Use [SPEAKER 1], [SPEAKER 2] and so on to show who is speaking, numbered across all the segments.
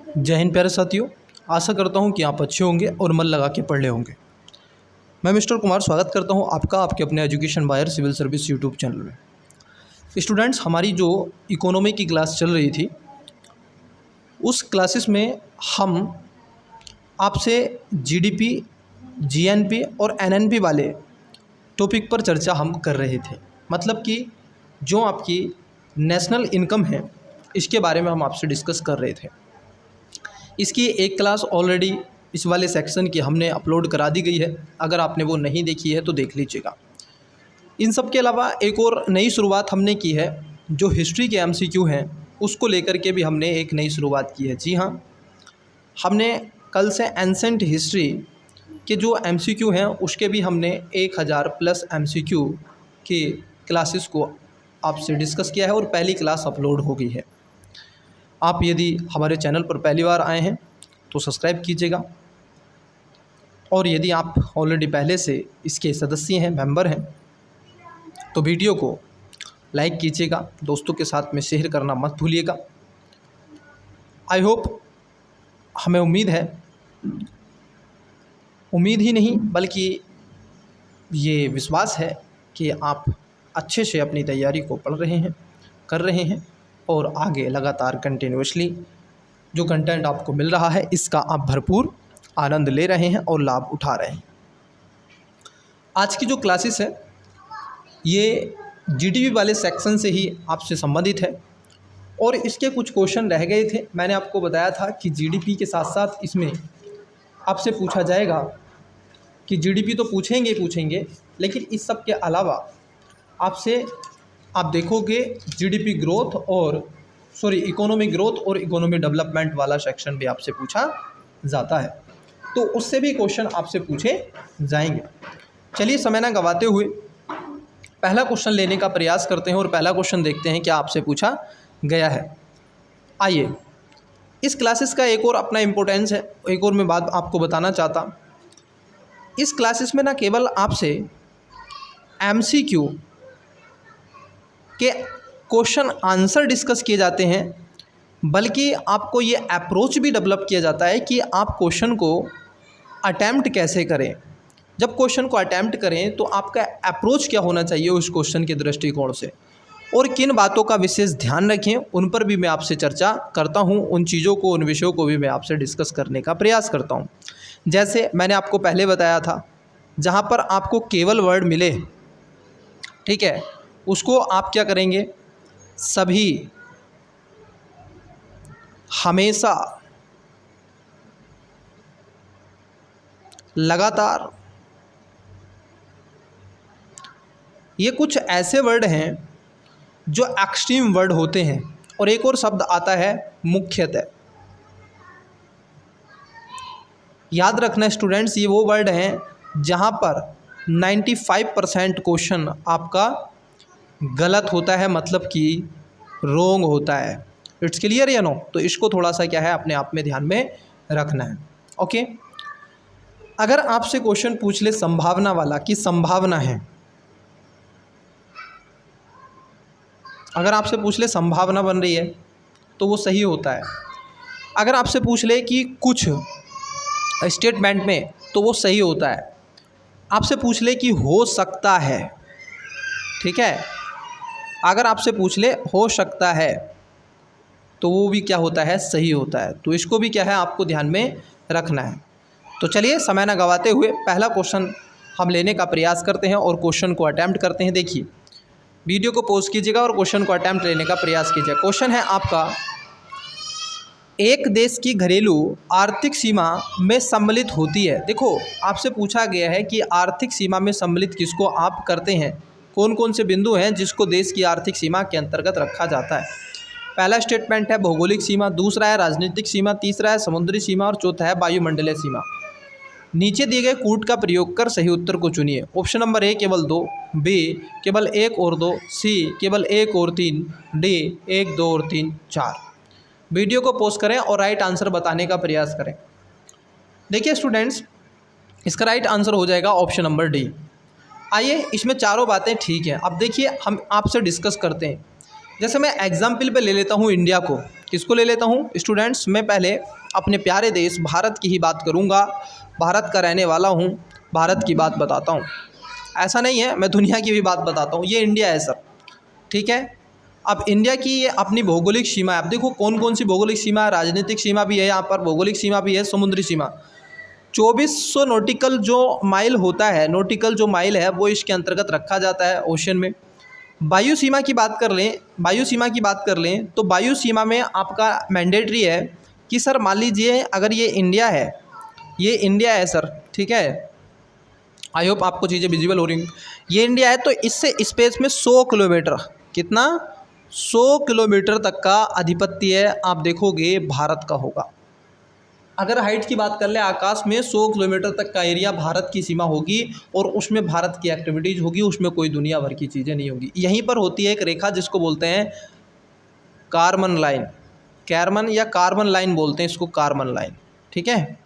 [SPEAKER 1] जय हिंद प्यारे साथियों, आशा करता हूँ कि आप अच्छे होंगे और मन लगा के पढ़ रहे होंगे। मैं मिस्टर कुमार स्वागत करता हूँ आपका आपके अपने education wire civil service YouTube channel में। स्टूडेंट्स, हमारी जो इकोनॉमी की क्लास चल रही थी उस क्लासेस में हम आपसे जीडीपी, जीएनपी और एनएनपी वाले टॉपिक पर चर्चा हम कर रहे थे। मतलब कि जो आपकी नेशनल इनकम है इसके बारे में हम आपसे डिस्कस कर रहे थे। इसकी एक क्लास ऑलरेडी इस वाले सेक्शन की हमने अपलोड करा दी गई है। अगर आपने वो नहीं देखी है तो देख लीजिएगा। इन सब के अलावा एक और नई शुरुआत हमने की है, जो हिस्ट्री के एमसीक्यू हैं उसको लेकर के भी हमने एक नई शुरुआत की है। जी हाँ, हमने कल से एंसेंट हिस्ट्री के जो एमसीक्यू हैं उसके भी हमने 1000 प्लस एमसीक्यू के क्लासेस को आपसे डिस्कस किया है और पहली क्लास अपलोड हो गई है। आप यदि हमारे चैनल पर पहली बार आए हैं तो सब्सक्राइब कीजिएगा, और यदि आप ऑलरेडी पहले से इसके सदस्य हैं, मेंबर हैं, तो वीडियो को लाइक कीजिएगा, दोस्तों के साथ में शेयर करना मत भूलिएगा। आई होप, हमें उम्मीद ही नहीं बल्कि ये विश्वास है कि आप अच्छे से अपनी तैयारी को पढ़ रहे हैं, कर रहे हैं और आगे लगातार कंटिन्यूअसली जो कंटेंट आपको मिल रहा है इसका आप भरपूर आनंद ले रहे हैं और लाभ उठा रहे हैं। आज की जो क्लासेस है ये जीडीपी वाले सेक्शन से ही आपसे संबंधित है और इसके कुछ क्वेश्चन रह गए थे। मैंने आपको बताया था कि जीडीपी के साथ साथ इसमें आपसे पूछा जाएगा कि जीडीपी तो पूछेंगे, लेकिन इस सब के अलावा आपसे आप देखोगे जीडीपी ग्रोथ और इकोनॉमिक ग्रोथ और इकोनॉमी डेवलपमेंट वाला सेक्शन भी आपसे पूछा जाता है, तो उससे भी क्वेश्चन आपसे पूछे जाएंगे। चलिए समय ना गवाते हुए पहला क्वेश्चन लेने का प्रयास करते हैं और पहला क्वेश्चन देखते हैं क्या आपसे पूछा गया है। आइए, इस क्लासेस का एक और अपना इम्पोर्टेंस है, एक और मैं बात आपको बताना चाहता। इस क्लासेस में ना केवल आपसे एमसीक्यू के क्वेश्चन आंसर डिस्कस किए जाते हैं, बल्कि आपको ये अप्रोच भी डेवलप किया जाता है कि आप क्वेश्चन को अटैम्प्ट कैसे करें। जब क्वेश्चन को अटैम्प्ट करें तो आपका अप्रोच क्या होना चाहिए उस क्वेश्चन के दृष्टिकोण से, और किन बातों का विशेष ध्यान रखें उन पर भी मैं आपसे चर्चा करता हूं। उन चीज़ों को, उन विषयों को भी मैं आपसे डिस्कस करने का प्रयास करता हूं। जैसे मैंने आपको पहले बताया था, जहां पर आपको केवल वर्ड मिले, ठीक है, उसको आप क्या करेंगे, सभी, हमेशा, लगातार, ये कुछ ऐसे वर्ड हैं जो एक्सट्रीम वर्ड होते हैं। और एक और शब्द आता है मुख्यतः। याद रखना स्टूडेंट्स, ये वो वर्ड हैं जहाँ पर 95% क्वेश्चन आपका गलत होता है, मतलब कि रोंग होता है। इट्स क्लियर या नो? तो इसको थोड़ा सा क्या है अपने आप में ध्यान में रखना है। ओके, अगर आपसे क्वेश्चन पूछ ले संभावना वाला कि संभावना है, अगर आपसे पूछ ले संभावना बन रही है तो वो सही होता है। अगर आपसे पूछ ले कि कुछ स्टेटमेंट में, तो वो सही होता है। आपसे पूछ ले कि हो सकता है, ठीक है, अगर आपसे पूछ ले हो सकता है तो वो भी क्या होता है, सही होता है। तो इसको भी क्या है आपको ध्यान में रखना है। तो चलिए समय ना गवाते हुए पहला क्वेश्चन हम लेने का प्रयास करते हैं और क्वेश्चन को अटैम्प्ट करते हैं। देखिए, वीडियो को पॉज कीजिएगा और क्वेश्चन को अटैम्प्ट लेने का प्रयास कीजिए। क्वेश्चन है आपका, एक देश की घरेलू आर्थिक सीमा में सम्मिलित होती है। देखो, आपसे पूछा गया है कि आर्थिक सीमा में सम्मिलित किसको आप करते हैं, कौन कौन से बिंदु हैं जिसको देश की आर्थिक सीमा के अंतर्गत रखा जाता है। पहला स्टेटमेंट है भौगोलिक सीमा, दूसरा है राजनीतिक सीमा, तीसरा है समुद्री सीमा और चौथा है वायुमंडलीय सीमा। नीचे दिए गए कूट का प्रयोग कर सही उत्तर को चुनिए। ऑप्शन नंबर ए केवल 2, बी केवल 1 और 2, सी केवल 1 और 3, डी 1, 2 और 3, 4। वीडियो को पॉज करें और राइट आंसर बताने का प्रयास करें। देखिए स्टूडेंट्स, इसका राइट आंसर हो जाएगा ऑप्शन नंबर डी। आइए, इसमें चारों बातें ठीक हैं। अब देखिए, हम आपसे डिस्कस करते हैं। जैसे मैं एग्जाम्पल पे ले लेता हूँ इंडिया को। किसको ले लेता हूँ स्टूडेंट्स? मैं पहले अपने प्यारे देश भारत की ही बात करूँगा। भारत का रहने वाला हूँ, भारत की बात बताता हूँ। ऐसा नहीं है, मैं दुनिया की भी बात बताता हूँ। ये इंडिया है सर, ठीक है। अब इंडिया की ये अपनी भौगोलिक सीमा है। अब देखो कौन कौन सी भौगोलिक सीमा है। राजनीतिक सीमा भी है यहाँ पर, भौगोलिक सीमा भी है, समुद्री सीमा। 2400 नॉटिकल जो माइल होता है, नॉटिकल जो माइल है वो इसके अंतर्गत रखा जाता है ओशन में। वायु सीमा की बात कर लें, वायु सीमा की बात कर लें तो वायु सीमा में आपका मैंडेटरी है कि सर मान लीजिए अगर ये इंडिया है, ये इंडिया है सर, ठीक है। आई होप आपको चीज़ें विजिबल हो रही हैं। ये इंडिया है तो इससे स्पेस में 100 किलोमीटर, कितना 100 किलोमीटर तक का आधिपत्य आप देखोगे भारत का होगा। अगर हाइट की बात कर ले, आकाश में 100 किलोमीटर तक का एरिया भारत की सीमा होगी और उसमें भारत की एक्टिविटीज़ होगी, उसमें कोई दुनिया भर की चीज़ें नहीं होगी। यहीं पर होती है एक रेखा जिसको बोलते हैं कार्बन लाइन, कैरमन या कार्बन लाइन बोलते हैं इसको, कार्बन लाइन, ठीक है।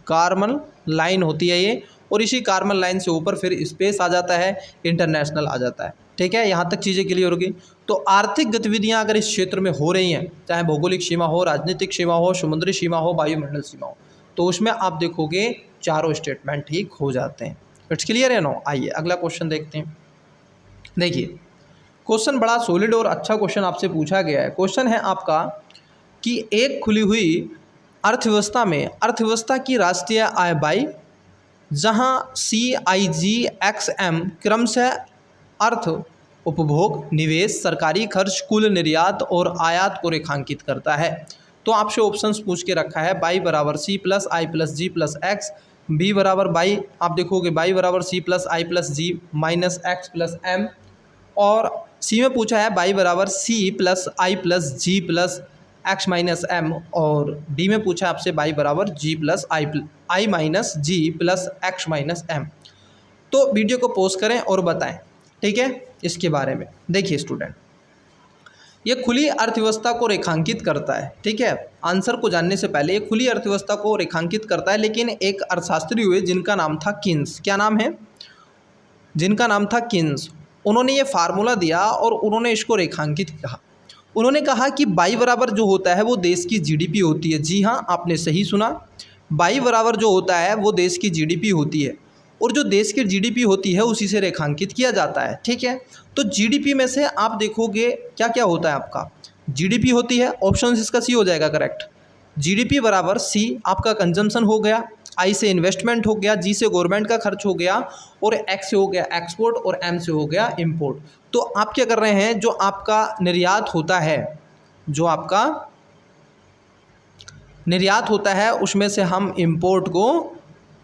[SPEAKER 1] कार्बन लाइन होती है ये, और इसी कार्बन लाइन से ऊपर फिर स्पेस आ जाता है, इंटरनेशनल आ जाता है, ठीक है। यहाँ तक चीज़ें क्लियर होगी। तो आर्थिक गतिविधियाँ अगर इस क्षेत्र में हो रही हैं, चाहे भौगोलिक सीमा हो, राजनीतिक सीमा हो, समुद्री सीमा हो, वायुमंडल सीमा हो, तो उसमें आप देखोगे चारों स्टेटमेंट ठीक हो जाते हैं। इट्स क्लियर है नो? आइए अगला क्वेश्चन देखते हैं। देखिए क्वेश्चन बड़ा सॉलिड और अच्छा क्वेश्चन आपसे पूछा गया है। क्वेश्चन है आपका कि एक खुली हुई अर्थव्यवस्था में अर्थव्यवस्था की राष्ट्रीय आय बाई, जहां CIGXM क्रमशः अर्थ, उपभोग, निवेश, सरकारी खर्च, कुल निर्यात और आयात को रेखांकित करता है। तो आपसे ऑप्शंस पूछ के रखा है बाई बराबर C प्लस आई प्लस जी प्लस एक्स, बी बराबर बाई, आप देखोगे बाई बराबर C प्लस आई प्लस जी माइनस एक्स प्लस एम, और सी में पूछा है बाई बराबर C प्लस आई प्लस जी प्लस एक्स माइनस एम, और डी में पूछा आपसे बाई बराबर G प्लस आई माइनस जी प्लस एक्स माइनस एम। तो वीडियो को पॉज करें और बताएं, ठीक है, इसके बारे में। देखिए स्टूडेंट, ये खुली अर्थव्यवस्था को रेखांकित करता है, ठीक है। आंसर को जानने से पहले ये खुली अर्थव्यवस्था को रेखांकित करता है, लेकिन एक अर्थशास्त्री हुए जिनका नाम था किन्स। क्या नाम है? जिनका नाम था किन्स। उन्होंने ये फार्मूला दिया और उन्होंने इसको रेखांकित कहा। उन्होंने कहा कि बाई बराबर जो होता है वो देश की GDP होती है। जी हाँ, आपने सही सुना, बाई बराबर जो होता है वो देश की GDP होती है, और जो देश की GDP होती है उसी से रेखांकित किया जाता है, ठीक है। तो GDP में से आप देखोगे क्या क्या होता है आपका, GDP होती है, ऑप्शन इसका सी हो जाएगा करेक्ट। GDP बराबर C आपका कंजम्पशन हो गया, I से इन्वेस्टमेंट हो गया, G से गवर्नमेंट का खर्च हो गया, और X से हो गया एक्सपोर्ट, और M से हो गया इंपोर्ट। तो आप क्या कर रहे हैं, जो आपका निर्यात होता है, जो आपका निर्यात होता है उसमें से हम इंपोर्ट को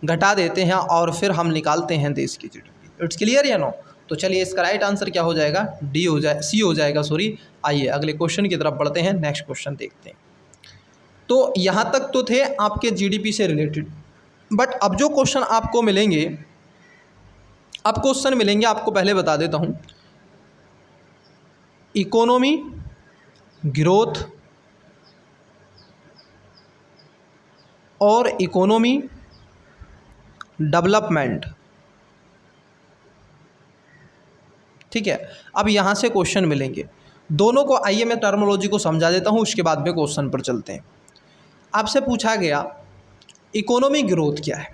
[SPEAKER 1] घटा देते हैं और फिर हम निकालते हैं देश की GDP। इट्स क्लियर या नो? तो चलिए इसका राइट आंसर क्या हो जाएगा, डी हो जाए, सी हो जाएगा, सॉरी। आइए अगले क्वेश्चन की तरफ बढ़ते हैं, नेक्स्ट क्वेश्चन देखते हैं। तो यहाँ तक तो थे आपके GDP से रिलेटेड, बट अब जो क्वेश्चन आपको मिलेंगे, अब क्वेश्चन मिलेंगे आपको पहले बता देता हूँ, इकोनॉमी ग्रोथ और इकोनॉमी डेवलपमेंट, ठीक है। अब यहाँ से क्वेश्चन मिलेंगे दोनों को। आइए मैं टर्मोलॉजी को समझा देता हूँ, उसके बाद में क्वेश्चन पर चलते हैं। आपसे पूछा गया इकोनॉमी ग्रोथ क्या है,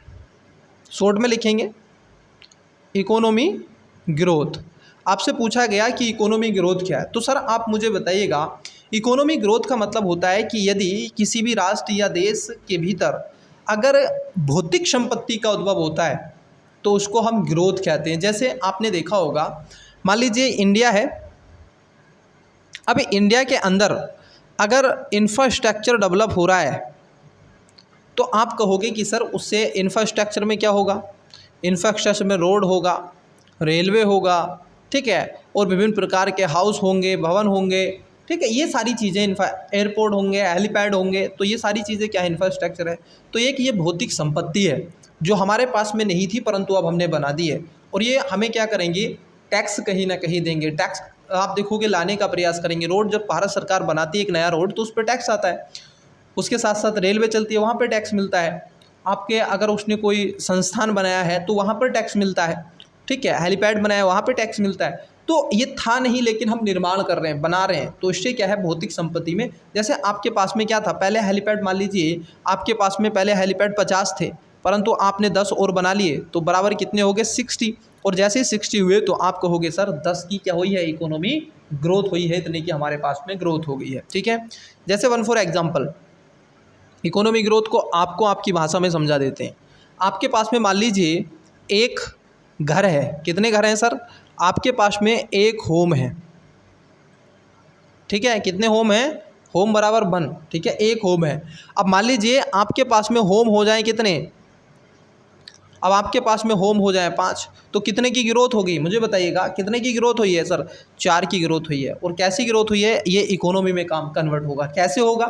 [SPEAKER 1] शॉर्ट में लिखेंगे इकोनॉमी ग्रोथ। आपसे पूछा गया कि इकोनॉमी ग्रोथ क्या है, तो सर आप मुझे बताइएगा, इकोनॉमी ग्रोथ का मतलब होता है कि यदि किसी भी राष्ट्र या देश के भीतर अगर भौतिक संपत्ति का उद्भव होता है तो उसको हम ग्रोथ कहते हैं। जैसे आपने देखा होगा, मान लीजिए इंडिया है, अब इंडिया के अंदर अगर इंफ्रास्ट्रक्चर डेवलप हो रहा है तो आप कहोगे कि सर उससे इंफ्रास्ट्रक्चर में क्या होगा, इंफ्रास्ट्रक्चर में रोड होगा, रेलवे होगा, ठीक है, और विभिन्न प्रकार के हाउस होंगे, भवन होंगे, ठीक है, ये सारी चीज़ें एयरपोर्ट होंगे, हेलीपैड होंगे, तो ये सारी चीज़ें क्या इंफ्रास्ट्रक्चर है। तो एक ये भौतिक संपत्ति है जो हमारे पास में नहीं थी परंतु अब हमने बना दी है, और ये हमें क्या करेंगे, टैक्स कहीं ना कहीं देंगे। टैक्स आप देखोगे लाने का प्रयास करेंगे। रोड जब भारत सरकार बनाती है एक नया रोड तो उस पर टैक्स आता है, उसके साथ साथ रेलवे चलती है वहाँ पर टैक्स मिलता है, आपके अगर उसने कोई संस्थान बनाया है तो वहाँ पर टैक्स मिलता है, ठीक है, हेलीपैड बनाया वहाँ पर टैक्स मिलता है। तो ये था नहीं, लेकिन हम निर्माण कर रहे हैं, बना रहे हैं, तो इससे क्या है भौतिक संपत्ति में। जैसे आपके पास में क्या था पहले हेलीपैड, मान लीजिए आपके पास में पहले हेलीपैड 50 थे, परंतु आपने 10 और बना लिए, तो बराबर कितने हो गए 60। और जैसे ही 60 हुए तो आप कहोगे सर 10 की क्या हुई है, इकोनॉमी ग्रोथ हुई है, इतने की हमारे पास में ग्रोथ हो गई है। ठीक है, जैसे one for example economy growth को आपको आपकी भाषा में समझा देते हैं। आपके पास में मान लीजिए एक घर है, कितने घर हैं सर, आपके पास में एक होम है, ठीक है, कितने होम हैं, होम बराबर 1, ठीक है, एक होम है। अब मान लीजिए आपके पास में होम हो जाए कितने, अब आपके पास में होम हो जाए 5, तो कितने की ग्रोथ होगी मुझे बताइएगा, कितने की ग्रोथ हुई है सर, 4 की ग्रोथ हुई है। और कैसी ग्रोथ हुई है, ये इकोनॉमी में काम कन्वर्ट होगा। कैसे होगा,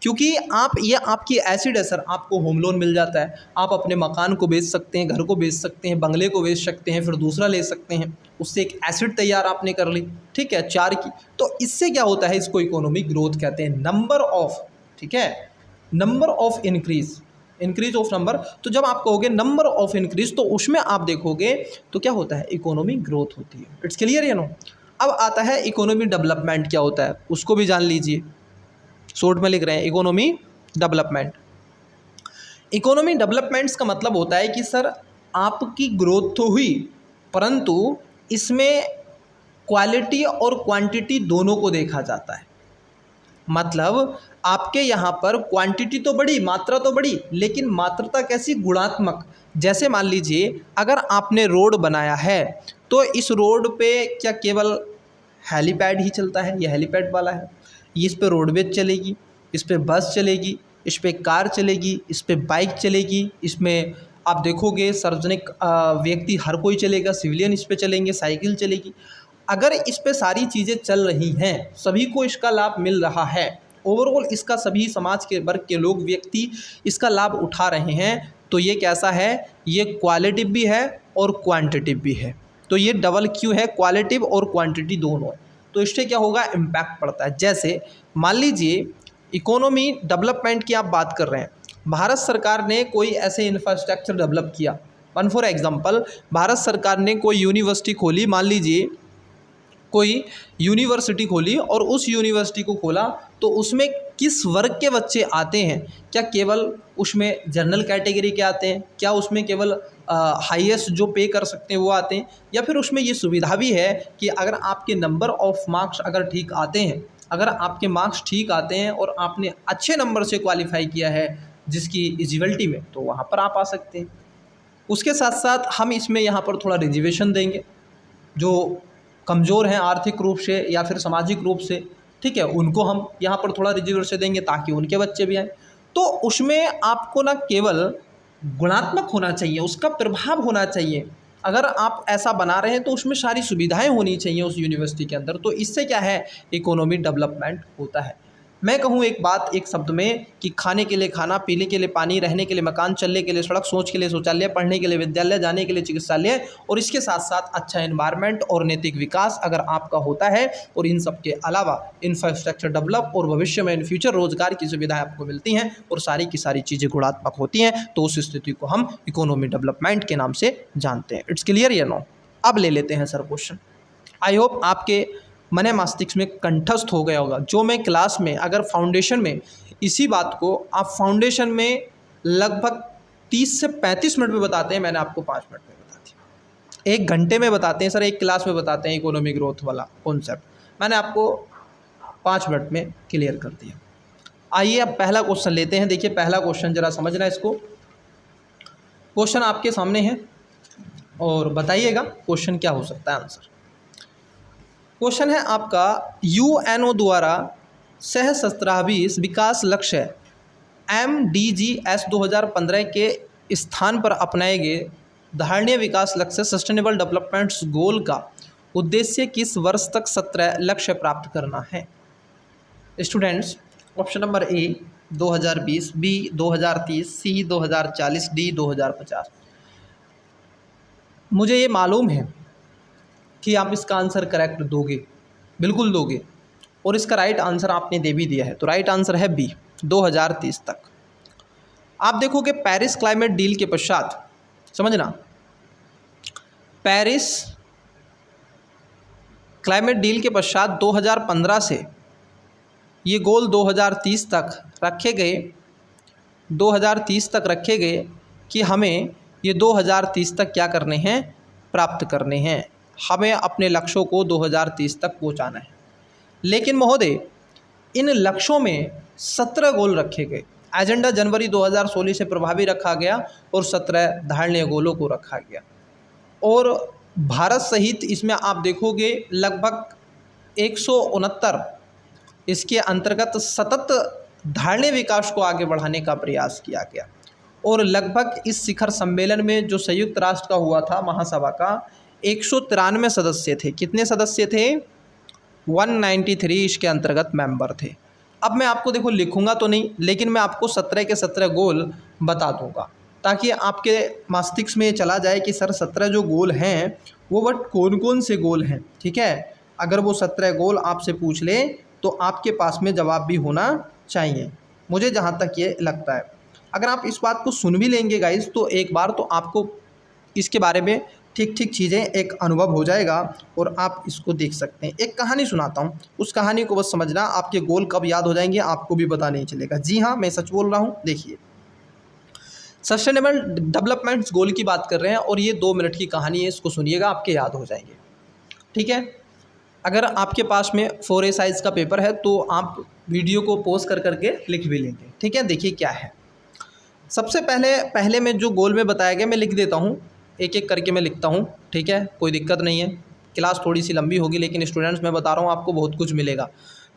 [SPEAKER 1] क्योंकि आप, ये आपकी एसिड है सर, आपको होम लोन मिल जाता है, आप अपने मकान को बेच सकते हैं, घर को बेच सकते हैं, बंगले को बेच सकते हैं, फिर दूसरा ले सकते हैं, उससे एक एसिड तैयार आपने कर ली, ठीक है, 4 की। तो इससे क्या होता है, इसको इकोनॉमी ग्रोथ कहते हैं। नंबर ऑफ, ठीक है, number of increase of number. तो जब आप कहोगे नंबर ऑफ इंक्रीज, तो उसमें आप देखोगे तो क्या होता है, इकोनॉमी ग्रोथ होती है। इट्स क्लियर या नो। अब आता है इकोनॉमी डेवलपमेंट क्या होता है, उसको भी जान लीजिए। शॉर्ट में लिख रहे हैं इकोनॉमी डेवलपमेंट। इकोनॉमी डेवलपमेंट्स का मतलब होता है कि सर आपकी ग्रोथ तो हुई, परंतु इसमें क्वालिटी और क्वांटिटी दोनों को देखा जाता है। मतलब आपके यहाँ पर क्वांटिटी तो बढ़ी, मात्रा तो बढ़ी, लेकिन मात्रता कैसी, गुणात्मक। जैसे मान लीजिए अगर आपने रोड बनाया है, तो इस रोड पे क्या केवल हेलीपैड ही चलता है, ये हेलीपैड वाला है, इस पे रोडवेज चलेगी, इस पे बस चलेगी, इस पे कार चलेगी, इस पे बाइक चलेगी, इसमें आप देखोगे सार्वजनिक व्यक्ति हर कोई चलेगा, सिविलियन इस पे चलेंगे, साइकिल चलेगी। अगर इस पे सारी चीज़ें चल रही हैं, सभी को इसका लाभ मिल रहा है, ओवरऑल इसका सभी समाज के वर्ग के लोग, व्यक्ति इसका लाभ उठा रहे हैं, तो ये कैसा है, ये क्वालिटिव भी है और क्वांटिटिव भी है। तो ये डबल क्यू है, क्वालिटिव और क्वांटिटी दोनों है। तो इससे क्या होगा, इम्पैक्ट पड़ता है। जैसे मान लीजिए इकोनॉमी डेवलपमेंट की आप बात कर रहे हैं, भारत सरकार ने कोई ऐसे इंफ्रास्ट्रक्चर डेवलप किया, वन फॉर एग्जाम्पल भारत सरकार ने कोई यूनिवर्सिटी खोली, मान लीजिए कोई यूनिवर्सिटी खोली, और उस यूनिवर्सिटी को खोला तो उसमें किस वर्ग के बच्चे आते हैं, क्या केवल उसमें जनरल कैटेगरी के आते हैं, क्या उसमें केवल हाईएस्ट जो पे कर सकते हैं वो आते हैं, या फिर उसमें ये सुविधा भी है कि अगर आपके नंबर ऑफ मार्क्स अगर ठीक आते हैं, अगर आपके मार्क्स ठीक आते हैं और आपने अच्छे नंबर से क्वालिफाई किया है जिसकी एलिजिबिलिटी में, तो वहाँ पर आप आ सकते हैं। उसके साथ साथ हम इसमें यहाँ पर थोड़ा रिजर्वेशन देंगे, जो कमज़ोर हैं आर्थिक रूप से या फिर सामाजिक रूप से, ठीक है, उनको हम यहाँ पर थोड़ा रिजर्वेशन देंगे ताकि उनके बच्चे भी आएँ। तो उसमें आपको ना केवल गुणात्मक होना चाहिए, उसका प्रभाव होना चाहिए। अगर आप ऐसा बना रहे हैं तो उसमें सारी सुविधाएं होनी चाहिए उस यूनिवर्सिटी के अंदर, तो इससे क्या है, इकोनॉमी डेवलपमेंट होता है। मैं कहूँ एक बात एक शब्द में कि खाने के लिए खाना, पीने के लिए पानी, रहने के लिए मकान, चलने के लिए सड़क, सोच के लिए शौचालय, पढ़ने के लिए विद्यालय, जाने के लिए चिकित्सालय, और इसके साथ साथ अच्छा एनवायरनमेंट और नैतिक विकास अगर आपका होता है, और इन सब के अलावा इंफ्रास्ट्रक्चर डेवलप और भविष्य में इन फ्यूचर रोजगार की सुविधाएं आपको मिलती हैं और सारी की सारी चीज़ें गुणात्मक होती हैं, तो उस स्थिति को हम इकोनॉमी डेवलपमेंट के नाम से जानते हैं। इट्स क्लियर या नो। अब ले लेते हैं सर क्वेश्चन। आई होप आपके मन मस्तिष्क में कंठस्थ हो गया होगा। जो मैं क्लास में अगर फाउंडेशन में इसी बात को आप फाउंडेशन में लगभग 30 से 35 मिनट में बताते हैं, मैंने आपको 5 मिनट में बता दिया। 1 घंटे में बताते हैं सर, एक क्लास में बताते हैं इकोनॉमी ग्रोथ वाला कॉन्सेप्ट, मैंने आपको 5 मिनट में क्लियर कर दिया। आइए अब पहला क्वेश्चन लेते हैं। देखिए पहला क्वेश्चन ज़रा समझना इसको। क्वेश्चन आपके सामने है और बताइएगा क्वेश्चन क्या हो सकता है आंसर। क्वेश्चन है आपका, यूएनओ द्वारा सहस्त्राब्दी विकास लक्ष्य MDGs 2015 के स्थान पर अपनाए गए धारणीय विकास लक्ष्य सस्टेनेबल डेवलपमेंट्स गोल का उद्देश्य किस वर्ष तक 17 लक्ष्य प्राप्त करना है। Students, option number A 2020, B 2030, C 2040, D 2050। मुझे ये मालूम है कि आप इसका आंसर करेक्ट दोगे, बिल्कुल दोगे, और इसका राइट आंसर आपने दे भी दिया है। तो राइट आंसर है बी 2030 तक। आप देखोगे पेरिस क्लाइमेट डील के पश्चात, समझना, पेरिस क्लाइमेट डील के पश्चात 2015 से ये गोल 2030 तक रखे गए, 2030 तक रखे गए कि हमें ये 2030 तक क्या करने हैं, प्राप्त करने हैं, हमें अपने लक्ष्यों को 2030 तक पहुंचाना है। लेकिन महोदय, इन लक्ष्यों में 17 गोल रखे गए। एजेंडा जनवरी 2016 से प्रभावी रखा गया और 17 धारणीय गोलों को रखा गया। और भारत सहित इसमें आप देखोगे लगभग 169 इसके अंतर्गत सतत धारणीय विकास को आगे बढ़ाने का प्रयास किया गया। और लगभग इस शिखर सम्मेलन में जो संयुक्त राष्ट्र का हुआ था महासभा का, 193 सदस्य थे। कितने सदस्य थे? 193 इसके अंतर्गत मेंबर थे। अब मैं आपको देखो लिखूंगा तो नहीं, लेकिन मैं आपको 17 के 17 गोल बता दूंगा ताकि आपके मस्तिष्क में चला जाए कि सर 17 जो गोल हैं वो बट कौन कौन से गोल हैं। ठीक है, अगर वो 17 गोल आपसे पूछ ले तो आपके पास में जवाब भी होना चाहिए, मुझे जहाँ तक ये लगता है। अगर आप इस बात को सुन भी लेंगे गाइस तो एक बार तो आपको इसके बारे में ठीक ठीक चीज़ें एक अनुभव हो जाएगा और आप इसको देख सकते हैं। एक कहानी सुनाता हूँ, उस कहानी को बस समझना, आपके गोल कब याद हो जाएंगे आपको भी पता नहीं चलेगा। जी हाँ, मैं सच बोल रहा हूँ। देखिए, सस्टेनेबल डेवलपमेंट्स गोल की बात कर रहे हैं और ये 2 मिनट की कहानी है, इसको सुनिएगा, आपके याद हो जाएंगे। ठीक है, अगर आपके पास में 4A साइज़ का पेपर है तो आप वीडियो को पॉज कर करके लिख भी लेंगे। ठीक है, देखिए क्या है। सबसे पहले मैं जो गोल में बताया गया मैं लिख देता हूँ, एक एक करके मैं लिखता हूँ। ठीक है, कोई दिक्कत नहीं है, क्लास थोड़ी सी लंबी होगी लेकिन स्टूडेंट्स मैं बता रहा हूँ आपको बहुत कुछ मिलेगा।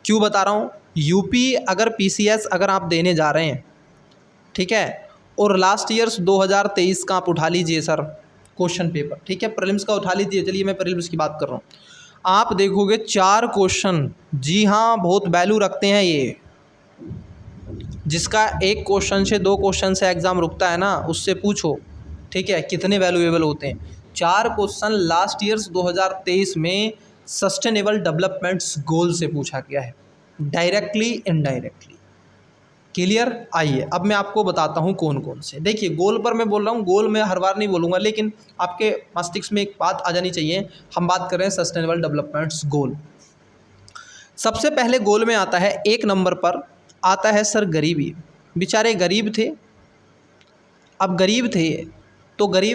[SPEAKER 1] क्यों बता रहा हूँ? यूपी अगर PCS अगर आप देने जा रहे हैं, ठीक है, और लास्ट ईयर्स 2023 का आप उठा लीजिए सर क्वेश्चन पेपर। ठीक है, प्रीलिम्स का उठा लीजिए, चलिए मैं प्रीलिम्स की बात कर रहा हूँ। आप देखोगे 4 क्वेश्चन, जी हाँ बहुत वैल्यू रखते हैं ये, जिसका 1 क्वेश्चन से 2 क्वेश्चन से एग्ज़ाम रुकता है ना, उससे पूछो। ठीक है, कितने वैल्यूएबल होते हैं। 4 क्वेश्चन लास्ट ईयर्स 2023 में सस्टेनेबल डेवलपमेंट्स गोल से पूछा गया है, डायरेक्टली इनडायरेक्टली। क्लियर? आइए अब मैं आपको बताता हूँ कौन कौन से। देखिए, गोल पर मैं बोल रहा हूँ, गोल मैं हर बार नहीं बोलूँगा लेकिन आपके मस्तिष्क में एक बात आ जानी चाहिए। हम बात कर रहे हैं सस्टेनेबल डेवलपमेंट्स गोल। सबसे पहले गोल में आता है 1 नंबर पर आता है सर गरीबी। बेचारे गरीब थे, अब गरीब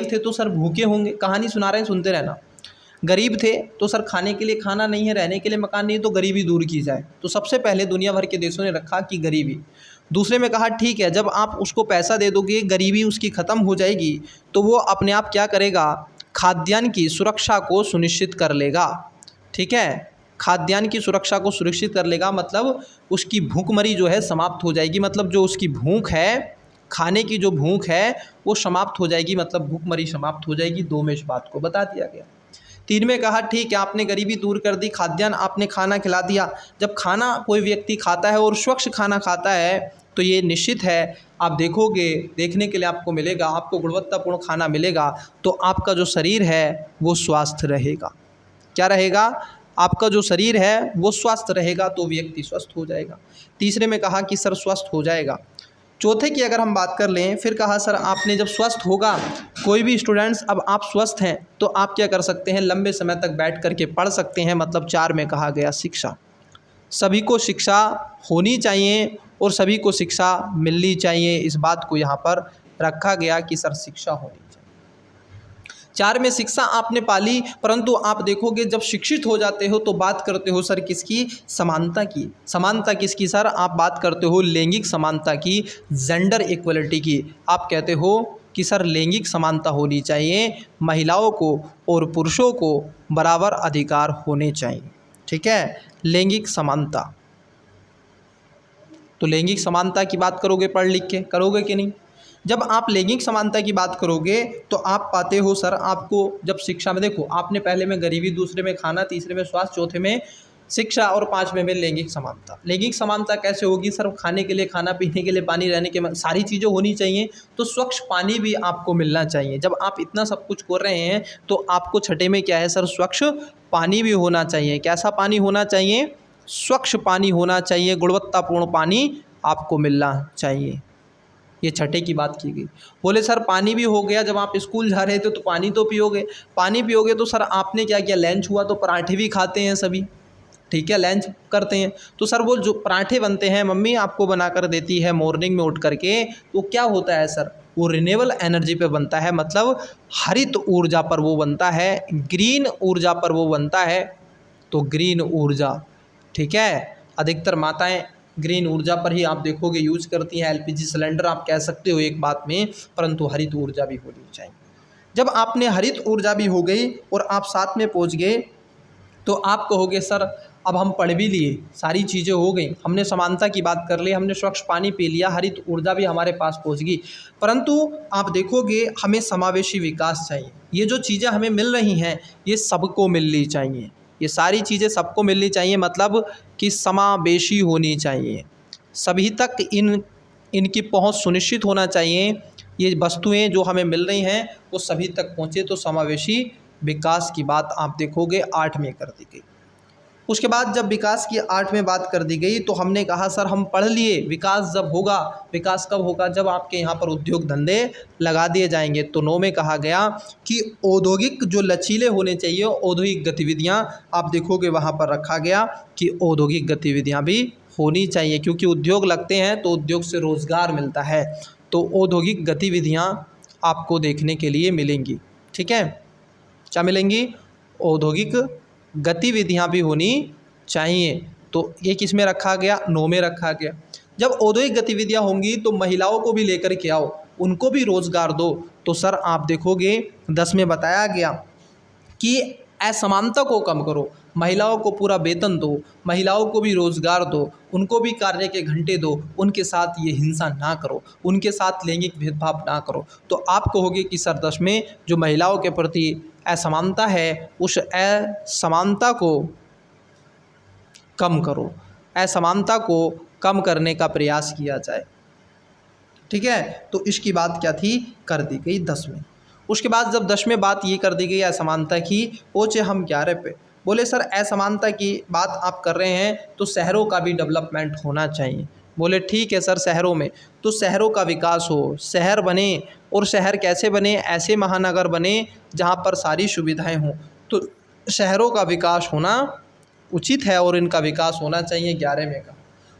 [SPEAKER 1] थे तो सर भूखे होंगे। कहानी सुना रहे हैं, सुनते रहना। गरीब थे तो सर खाने के लिए खाना नहीं है, रहने के लिए मकान नहीं है, तो गरीबी दूर की जाए। तो सबसे पहले दुनिया भर के देशों ने रखा कि गरीबी। दूसरे में कहा ठीक है, जब आप उसको पैसा दे दोगे गरीबी उसकी ख़त्म हो जाएगी तो वो अपने आप क्या करेगा, खाद्यान्न की सुरक्षा को सुनिश्चित कर लेगा। ठीक है, खाद्यान्न की सुरक्षा को सुनिश्चित कर लेगा, मतलब उसकी भूखमरी जो है समाप्त हो जाएगी। मतलब जो उसकी भूख है, खाने की जो भूख है वो समाप्त हो जाएगी, मतलब भूखमरी समाप्त हो जाएगी। 2 में इस बात को बता दिया गया। 3 में कहा ठीक है, आपने गरीबी दूर कर दी, खाद्यान्न आपने खाना खिला दिया। जब खाना कोई व्यक्ति खाता है और स्वच्छ खाना खाता है तो ये निश्चित है आप देखोगे, देखने के लिए आपको मिलेगा, आपको गुणवत्तापूर्ण खाना मिलेगा तो आपका जो शरीर है वो स्वस्थ रहेगा। क्या रहेगा? आपका जो शरीर है वो स्वस्थ रहेगा तो व्यक्ति स्वस्थ हो जाएगा। तीसरे में कहा कि सर स्वस्थ हो जाएगा। चौथे की अगर हम बात कर लें, फिर कहा सर आपने जब स्वस्थ होगा, कोई भी स्टूडेंट्स अब आप स्वस्थ हैं तो आप क्या कर सकते हैं, लंबे समय तक बैठ करके पढ़ सकते हैं। मतलब 4 में कहा गया शिक्षा। सभी को शिक्षा होनी चाहिए और सभी को शिक्षा मिलनी चाहिए, इस बात को यहाँ पर रखा गया कि सर शिक्षा होनी चाहिए। 4 में शिक्षा आपने पाली, परंतु आप देखोगे जब शिक्षित हो जाते हो तो बात करते हो सर किसकी, समानता की। समानता किसकी सर? आप बात करते हो लैंगिक समानता की, जेंडर इक्वलिटी की। आप कहते हो कि सर लैंगिक समानता होनी चाहिए, महिलाओं को और पुरुषों को बराबर अधिकार होने चाहिए। ठीक है, लैंगिक समानता। तो लैंगिक समानता की बात करोगे पढ़ लिख के, करोगे कि नहीं? जब आप लैंगिक समानता की बात करोगे तो आप पाते हो सर आपको जब शिक्षा में देखो, आपने पहले में गरीबी, दूसरे में खाना, तीसरे में स्वास्थ्य, चौथे में शिक्षा और 5वें में लैंगिक समानता। लैंगिक समानता कैसे होगी सर? खाने के लिए खाना, पीने के लिए पानी, रहने के सारी चीज़ें होनी चाहिए, तो स्वच्छ पानी भी आपको मिलना चाहिए। जब आप इतना सब कुछ कर रहे हैं तो आपको छठे में क्या है सर? स्वच्छ पानी भी होना चाहिए। कैसा पानी होना चाहिए? स्वच्छ पानी होना चाहिए, गुणवत्तापूर्ण पानी आपको मिलना चाहिए। ये छठे की बात की गई। बोले सर पानी भी हो गया, जब आप स्कूल जा रहे थे तो पानी तो पियोगे, पानी पियोगे तो सर आपने क्या किया, लंच हुआ तो पराठे भी खाते हैं सभी, ठीक है, लंच करते हैं। तो सर वो जो पराठे बनते हैं मम्मी आपको बना कर देती है मॉर्निंग में उठ करके, तो क्या होता है सर, वो रिन्यूएबल एनर्जी पे बनता है, मतलब हरित ऊर्जा पर वो बनता है, ग्रीन ऊर्जा पर वो बनता है। तो ग्रीन ऊर्जा, ठीक है, अधिकतर माताएं ग्रीन ऊर्जा पर ही आप देखोगे यूज करती हैं। एलपीजी सिलेंडर आप कह सकते हो एक बात में, परंतु हरित ऊर्जा भी होनी चाहिए। जब आपने हरित ऊर्जा भी हो गई और आप साथ में पहुंच गए, तो आप कहोगे सर अब हम पढ़ भी लिए, सारी चीज़ें हो गई, हमने समानता की बात कर ली, हमने स्वच्छ पानी पी लिया, हरित ऊर्जा भी हमारे पास पहुंच गई, परंतु आप देखोगे हमें समावेशी विकास चाहिए। ये जो चीज़ें हमें मिल रही हैं ये सबको मिलनी चाहिए, ये सारी चीज़ें सबको मिलनी चाहिए, मतलब कि समावेशी होनी चाहिए, सभी तक इनकी पहुंच सुनिश्चित होना चाहिए। ये वस्तुएं जो हमें मिल रही हैं वो सभी तक पहुंचे, तो समावेशी विकास की बात आप देखोगे 8 में कर दी गई। उसके बाद जब विकास की 8 में बात कर दी गई तो हमने कहा सर हम पढ़ लिए, विकास जब होगा, विकास कब होगा, जब आपके यहाँ पर उद्योग धंधे लगा दिए जाएंगे। तो 9 में कहा गया कि औद्योगिक जो लचीले होने चाहिए, औद्योगिक गतिविधियाँ आप देखोगे वहाँ पर रखा गया कि औद्योगिक गतिविधियाँ भी होनी चाहिए, क्योंकि उद्योग लगते हैं तो उद्योग से रोज़गार मिलता है, तो औद्योगिक गतिविधियाँ आपको देखने के लिए मिलेंगी, ठीक है, क्या मिलेंगी, औद्योगिक गतिविधियां भी होनी चाहिए। तो ये किस में रखा गया, 9 में रखा गया। जब औद्योगिक गतिविधियां होंगी तो महिलाओं को भी लेकर के आओ, उनको भी रोजगार दो। तो सर आप देखोगे 10 में बताया गया कि असमानता को कम करो, महिलाओं को पूरा वेतन दो, महिलाओं को भी रोजगार दो, उनको भी कार्य के घंटे दो, उनके साथ ये हिंसा ना करो, उनके साथ लैंगिक भेदभाव ना करो। तो आप कहोगे कि सर 10 में जो महिलाओं के प्रति असमानता है उस असमानता को कम करो, असमानता को कम करने का प्रयास किया जाए, ठीक है। तो इसकी बात क्या थी, कर दी गई 10 में। उसके बाद जब 10 में बात ये कर दी गई असमानता की, पहुँचे हम 11 पे। बोले सर असमानता की बात आप कर रहे हैं तो शहरों का भी डेवलपमेंट होना चाहिए। बोले ठीक है सर, शहरों में तो शहरों का विकास हो, शहर बने, और शहर कैसे बने, ऐसे महानगर बने जहाँ पर सारी सुविधाएं हों, तो शहरों का विकास होना उचित है और इनका विकास होना चाहिए। 11 में का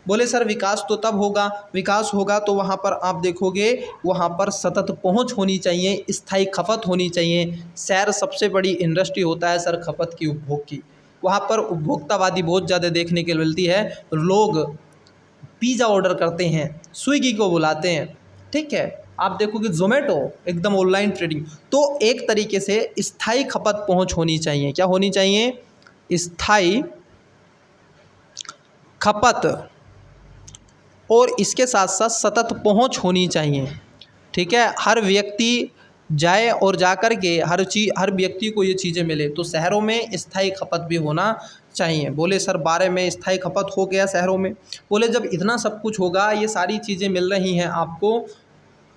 [SPEAKER 1] बोले सर विकास तो तब होगा, विकास होगा तो वहाँ पर आप देखोगे वहाँ पर सतत पहुँच होनी चाहिए, स्थायी खपत होनी चाहिए। शहर सबसे बड़ी इंडस्ट्री होता है सर खपत की, उपभोग की, वहाँ पर उपभोक्तावादी बहुत ज़्यादा देखने के मिलती है। लोग पिज़्ज़ा ऑर्डर करते हैं, स्विगी को बुलाते हैं, ठीक है, आप देखोगे ज़ोमैटो एकदम ऑनलाइन ट्रेडिंग। तो एक तरीके से स्थायी खपत पहुँच होनी चाहिए, क्या होनी चाहिए, स्थायी खपत, और इसके साथ साथ सतत पहुंच होनी चाहिए, ठीक है। हर व्यक्ति जाए और जाकर के हर व्यक्ति को ये चीज़ें मिले, तो शहरों में स्थायी खपत भी होना चाहिए। बोले सर 12 में स्थायी खपत हो गया शहरों में। बोले जब इतना सब कुछ होगा, ये सारी चीज़ें मिल रही हैं आपको,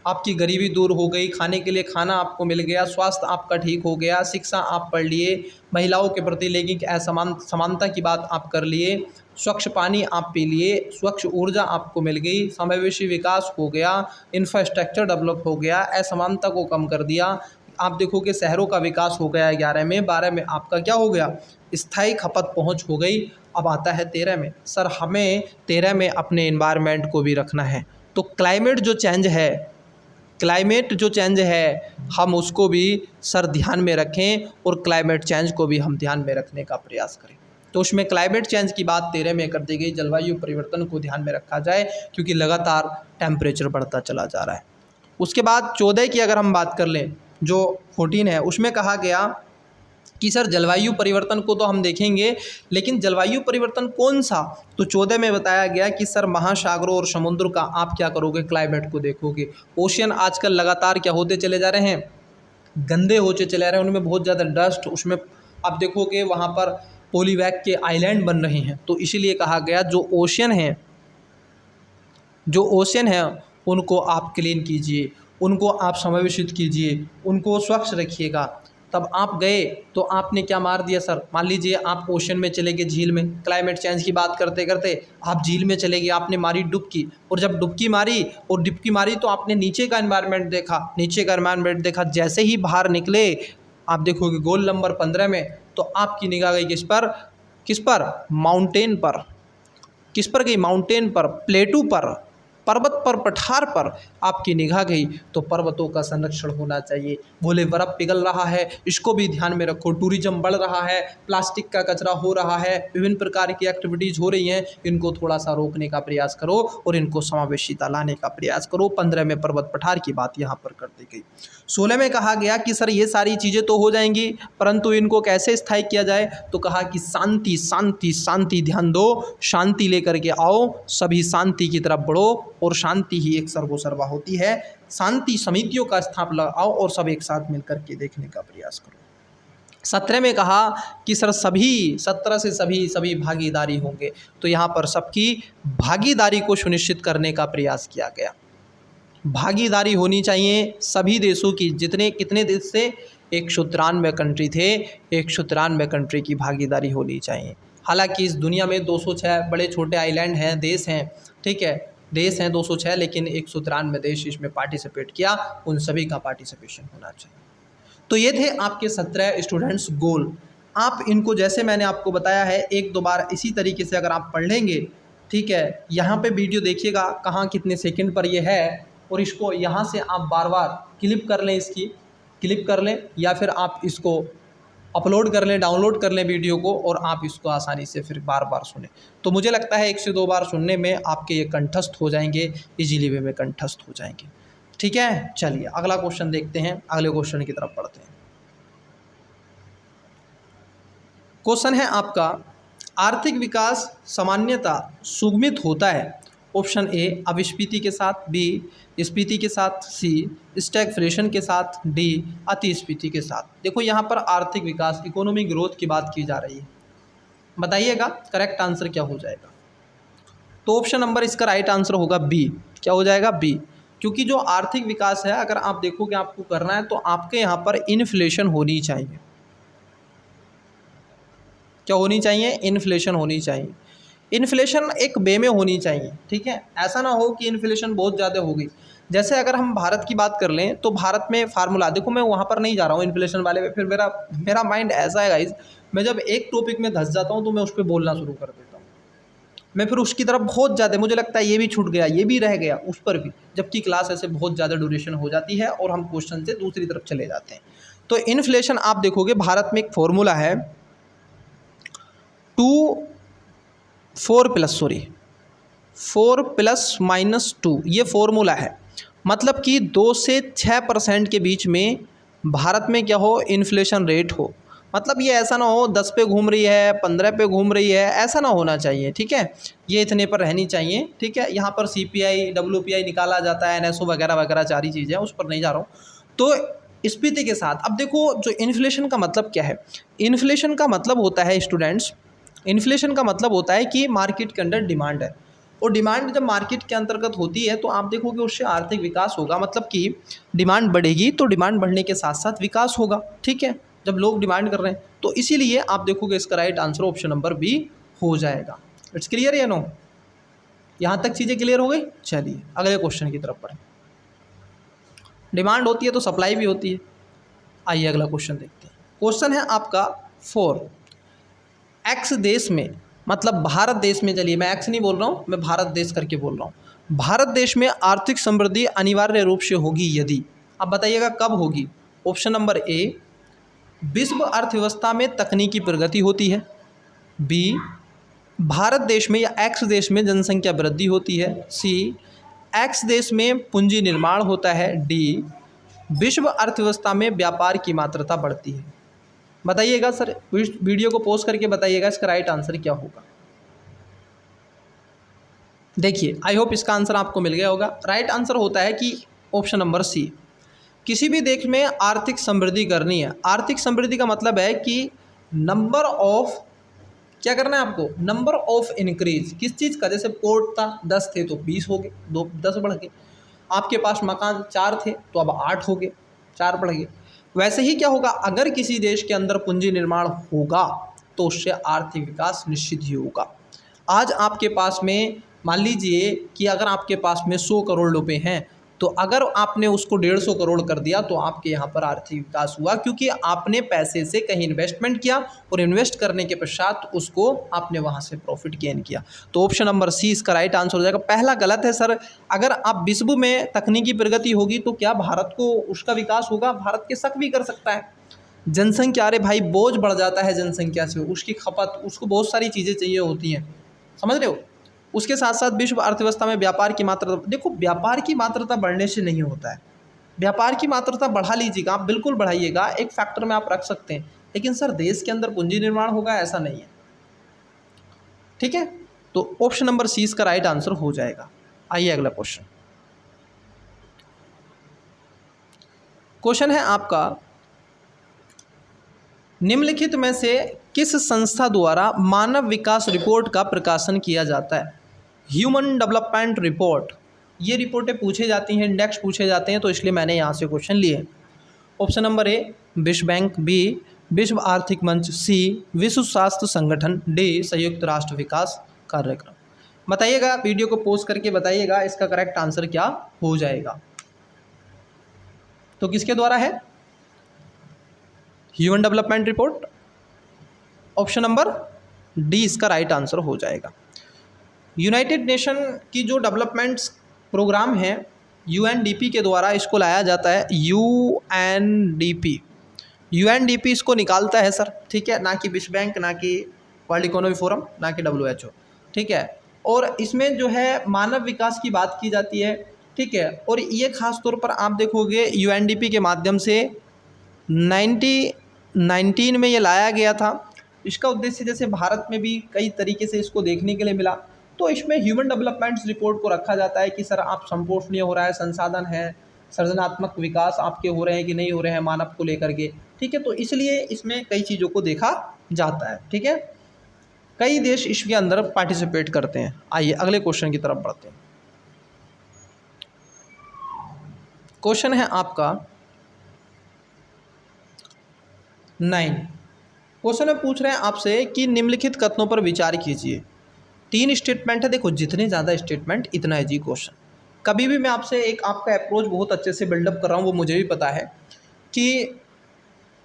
[SPEAKER 1] आपकी गरीबी दूर हो गई, खाने के लिए खाना आपको मिल गया, स्वास्थ्य आपका ठीक हो गया, शिक्षा आप पढ़ लिए, महिलाओं के प्रति लैंगिक समानता की बात आप कर लिए, स्वच्छ पानी आप पी लिए, स्वच्छ ऊर्जा आपको मिल गई, समावेशी विकास हो गया, इंफ्रास्ट्रक्चर डेवलप हो गया, असमानता को कम कर दिया। आप देखोगे शहरों का विकास हो गया 11 में। 12 में आपका क्या हो गया, स्थायी खपत पहुँच हो गई। अब आता है 13 में। सर हमें 13 में अपने एनवायरनमेंट को भी रखना है, तो क्लाइमेट जो चेंज है, क्लाइमेट जो चेंज है हम उसको भी सर ध्यान में रखें, और क्लाइमेट चेंज को भी हम ध्यान में रखने का प्रयास करें। तो उसमें क्लाइमेट चेंज की बात 13 में कर दी गई, जलवायु परिवर्तन को ध्यान में रखा जाए, क्योंकि लगातार टेम्परेचर बढ़ता चला जा रहा है। उसके बाद 14 की अगर हम बात कर लें, जो 14 है, उसमें कहा गया कि सर जलवायु परिवर्तन को तो हम देखेंगे, लेकिन जलवायु परिवर्तन कौन सा, तो 14 में बताया गया कि सर महासागरों और समुद्र का आप क्या करोगे, क्लाइमेट को देखोगे। ओशियन आजकल लगातार क्या होते चले जा रहे हैं, गंदे होते चले जा रहे हैं, उनमें बहुत ज़्यादा डस्ट, उसमें आप देखोगे वहाँ पर पॉलीवैक के आइलैंड बन रहे हैं। तो इसीलिए कहा गया जो ओशियन है उनको आप क्लीन कीजिए, उनको आप समावेशित कीजिए, उनको स्वच्छ रखिएगा। तब आप गए तो आपने क्या मार दिया सर, मान लीजिए आप ओशन में चले गए, झील में, क्लाइमेट चेंज की बात करते करते आप झील में चले गए, आपने मारी डुबकी, और जब डुबकी मारी तो आपने नीचे का एनवायरनमेंट देखा, जैसे ही बाहर निकले आप देखोगे गोल नंबर 15 में, तो आपकी निगाह गई किस पर माउंटेन पर, किस पर गई, माउंटेन पर, प्लेटू पर, पर्वत पर, पठार पर आपकी निगाह गई, तो पर्वतों का संरक्षण होना चाहिए। बोले बर्फ़ पिघल रहा है, इसको भी ध्यान में रखो, टूरिज्म बढ़ रहा है, प्लास्टिक का कचरा हो रहा है, विभिन्न प्रकार की एक्टिविटीज़ हो रही हैं, इनको थोड़ा सा रोकने का प्रयास करो और इनको समावेशिता लाने का प्रयास करो। 15 में पर्वत पठार की बात यहाँ पर कर दी गई। 16 में कहा गया कि सर ये सारी चीज़ें तो हो जाएंगी, परंतु इनको कैसे स्थायी किया जाए, तो कहा कि शांति शांति शांति, ध्यान दो, शांति लेकर के आओ, सभी शांति की तरफ बढ़ो, और शांति ही एक सर्वोसर्वा होती है। शांति समितियों का स्थापना लगाओ और सब एक साथ मिलकर के देखने का प्रयास करो। 17 में कहा कि सर सभी 17 से सभी भागीदारी होंगे, तो यहाँ पर सबकी भागीदारी को सुनिश्चित करने का प्रयास किया गया। भागीदारी होनी चाहिए सभी देशों की, कितने देश से 193 कंट्री थे, 193 कंट्री की भागीदारी होनी चाहिए। हालांकि इस दुनिया में 206 बड़े छोटे आइलैंड हैं, देश हैं, ठीक है, देश हैं 206, लेकिन 193 देश इसमें पार्टिसिपेट किया, उन सभी का पार्टिसिपेशन होना चाहिए। तो ये थे आपके 17 स्टूडेंट्स गोल। आप इनको जैसे मैंने आपको बताया है, एक दो बार इसी तरीके से अगर आप पढ़ लेंगे, ठीक है, यहाँ पे वीडियो देखिएगा कहाँ कितने सेकंड पर ये है, और इसको यहाँ से आप बार बार क्लिप कर लें, इसकी क्लिप कर लें, या फिर आप इसको अपलोड कर लें, डाउनलोड कर लें वीडियो को, और आप इसको आसानी से फिर बार बार सुनें। तो मुझे लगता है 1 से 2 बार सुनने में आपके ये कंठस्थ हो जाएंगे, इजीली वे में कंठस्थ हो जाएंगे। ठीक है, चलिए अगला क्वेश्चन देखते हैं, अगले क्वेश्चन की तरफ बढ़ते हैं। क्वेश्चन है आपका, आर्थिक विकास सामान्यतः सुगमित होता है। ऑप्शन ए अभिस्फीति के साथ, बी स्फीति के साथ, सी स्टैगफ्लेशन के साथ, डी अतिस्फीति के साथ। देखो यहाँ पर आर्थिक विकास, इकोनॉमिक ग्रोथ की बात की जा रही है, बताइएगा करेक्ट आंसर क्या हो जाएगा। तो ऑप्शन नंबर इसका राइट आंसर होगा बी। क्या हो जाएगा, बी, क्योंकि जो आर्थिक विकास है, अगर आप देखोगे आपको करना है, तो आपके यहाँ पर इन्फ्लेशन होनी चाहिए। क्या होनी चाहिए, इन्फ्लेशन होनी चाहिए। इन्फ्लेशन एक वे में होनी चाहिए, ठीक है, ऐसा ना हो कि इन्फ्लेशन बहुत ज़्यादा हो गई। जैसे अगर हम भारत की बात कर लें, तो भारत में फार्मूला, देखो मैं वहाँ पर नहीं जा रहा हूँ इन्फ्लेशन वाले पे, फिर मेरा माइंड ऐसा है गाइज, मैं जब एक टॉपिक में धंस जाता हूँ तो मैं उस पर बोलना शुरू कर देता हूँ, मैं फिर उसकी तरफ बहुत ज़्यादा, मुझे लगता है ये भी छूट गया, ये भी रह गया, उस पर भी, जबकि क्लास ऐसे बहुत ज़्यादा ड्यूरेशन हो जाती है और हम क्वेश्चन से दूसरी तरफ चले जाते हैं। तो इन्फ्लेशन आप देखोगे भारत में एक फॉर्मूला है 4 + -2, ये फॉर्मूला है। मतलब कि 2 से 6% के बीच में भारत में क्या हो, इन्फ्लेशन रेट हो। मतलब ये ऐसा ना हो 10 पे घूम रही है, 15 पे घूम रही है, ऐसा ना होना चाहिए, ठीक है, ये इतने पर रहनी चाहिए, ठीक है। यहाँ पर CPI WPI निकाला जाता है, NSO वगैरह वगैरह सारी चीज़ें, उस पर नहीं जा रहा हूँ। तो स्फीति के साथ, अब देखो जो इन्फ्लेशन का मतलब क्या है, इन्फ्लेशन का मतलब होता है स्टूडेंट्स, इन्फ्लेशन का मतलब होता है कि मार्केट के अंदर डिमांड है, और डिमांड जब मार्केट के अंतर्गत होती है तो आप देखोगे उससे आर्थिक विकास होगा। मतलब कि डिमांड बढ़ेगी तो डिमांड बढ़ने के साथ साथ विकास होगा, ठीक है, जब लोग डिमांड कर रहे हैं, तो इसीलिए आप देखोगे इसका right answer option number B हो जाएगा। इट्स क्लियर या नो, यहाँ तक चीज़ें क्लियर हो गई। चलिए अगले क्वेश्चन की तरफ बढ़ें। डिमांड होती है तो सप्लाई भी होती है। आइए अगला क्वेश्चन देखते हैं। क्वेश्चन है आपका 4, एक्स देश में, मतलब भारत देश में, चलिए मैं एक्स नहीं बोल रहा हूँ, मैं भारत देश करके बोल रहा हूँ, भारत देश में आर्थिक समृद्धि अनिवार्य रूप से होगी यदि, अब बताइएगा कब होगी। ऑप्शन नंबर ए, विश्व अर्थव्यवस्था में तकनीकी प्रगति होती है, बी भारत देश में या एक्स देश में जनसंख्या वृद्धि होती है, सी एक्स देश में पूंजी निर्माण होता है, डी विश्व अर्थव्यवस्था में व्यापार की मात्रा बढ़ती है। बताइएगा सर, वीडियो को पॉज करके बताइएगा इसका राइट आंसर क्या होगा। देखिए आई होप इसका आंसर आपको मिल गया होगा। राइट आंसर होता है कि ऑप्शन नंबर सी, किसी भी देश में आर्थिक समृद्धि करनी है। आर्थिक समृद्धि का मतलब है कि नंबर ऑफ, क्या करना है आपको, नंबर ऑफ इंक्रीज, किस चीज़ का, जैसे पोर्ट था 10 थे तो 20 हो गए, 10 बढ़ गए। आपके पास मकान 4 थे तो अब 8 हो गए, 4 बढ़ गए। वैसे ही क्या होगा, अगर किसी देश के अंदर पूंजी निर्माण होगा तो उससे आर्थिक विकास निश्चित ही होगा। आज आपके पास में मान लीजिए कि अगर आपके पास में 100 करोड़ रुपए हैं, तो अगर आपने उसको 150 करोड़ कर दिया तो आपके यहाँ पर आर्थिक विकास हुआ, क्योंकि आपने पैसे से कहीं इन्वेस्टमेंट किया और इन्वेस्ट करने के पश्चात उसको आपने वहाँ से प्रॉफिट गेन किया। तो ऑप्शन नंबर सी इसका राइट आंसर हो जाएगा। पहला गलत है सर। अगर आप विश्व में तकनीकी प्रगति होगी तो क्या भारत को उसका विकास होगा? भारत के शक भी कर सकता है। जनसंख्या, अरे भाई बोझ बढ़ जाता है जनसंख्या से, उसकी खपत, उसको बहुत सारी चीज़ें चाहिए होती हैं, समझ रहे हो। उसके साथ साथ विश्व अर्थव्यवस्था में व्यापार की मात्रा, देखो व्यापार की मात्रा बढ़ने से नहीं होता है। व्यापार की मात्रा बढ़ा लीजिएगा, आप बिल्कुल बढ़ाइएगा, एक फैक्टर में आप रख सकते हैं, लेकिन सर देश के अंदर पूंजी निर्माण होगा ऐसा नहीं है। ठीक है, तो ऑप्शन नंबर सी इसका राइट आंसर हो जाएगा। आइए अगला क्वेश्चन। क्वेश्चन है आपका, निम्नलिखित में से किस संस्था द्वारा मानव विकास रिपोर्ट का प्रकाशन किया जाता है? Human development report. ये रिपोर्टें पूछे जाती हैं, इंडेक्स पूछे जाते हैं, तो इसलिए मैंने यहाँ से क्वेश्चन लिए। ऑप्शन नंबर ए विश्व बैंक, बी विश्व आर्थिक मंच, सी विश्व स्वास्थ्य संगठन, डी संयुक्त राष्ट्र विकास कार्यक्रम। बताइएगा, वीडियो को पॉज करके बताइएगा इसका करेक्ट आंसर क्या हो जाएगा। तो किसके द्वारा है? Human development report. Option number D इसका राइट आंसर हो जाएगा। यूनाइटेड नेशन की जो डेवलपमेंट प्रोग्राम है यूएनडीपी के द्वारा इसको लाया जाता है। यूएनडीपी इसको निकालता है सर, ठीक है, ना कि विश्व बैंक, ना कि वर्ल्ड इकोनॉमिक फोरम, ना कि डब्ल्यूएचओ, ठीक है। और इसमें जो है मानव विकास की बात की जाती है, ठीक है। और ये खास तौर पर आप देखोगे यूएनडीपी के माध्यम से 1919 में ये लाया गया था। इसका उद्देश्य जैसे भारत में भी कई तरीके से इसको देखने के लिए मिला, तो इसमें ह्यूमन डेवलपमेंट रिपोर्ट को रखा जाता है कि सर आप संपोषणीय हो रहा है, संसाधन है, सृजनात्मक विकास आपके हो रहे हैं कि नहीं हो रहे हैं मानव को लेकर के, ठीक है। तो इसलिए इसमें कई चीज़ों को देखा जाता है, ठीक है। कई देश इसके अंदर पार्टिसिपेट करते हैं। आइए अगले क्वेश्चन की तरफ बढ़ते हैं। क्वेश्चन है आपका 9। क्वेश्चन में पूछ रहे हैं आपसे कि निम्नलिखित कथनों पर विचार कीजिए। 3 स्टेटमेंट है, देखो जितने ज़्यादा स्टेटमेंट इतना इजी क्वेश्चन। कभी भी मैं आपसे एक आपका अप्रोच बहुत अच्छे से बिल्डअप कर रहा हूँ, वो मुझे भी पता है कि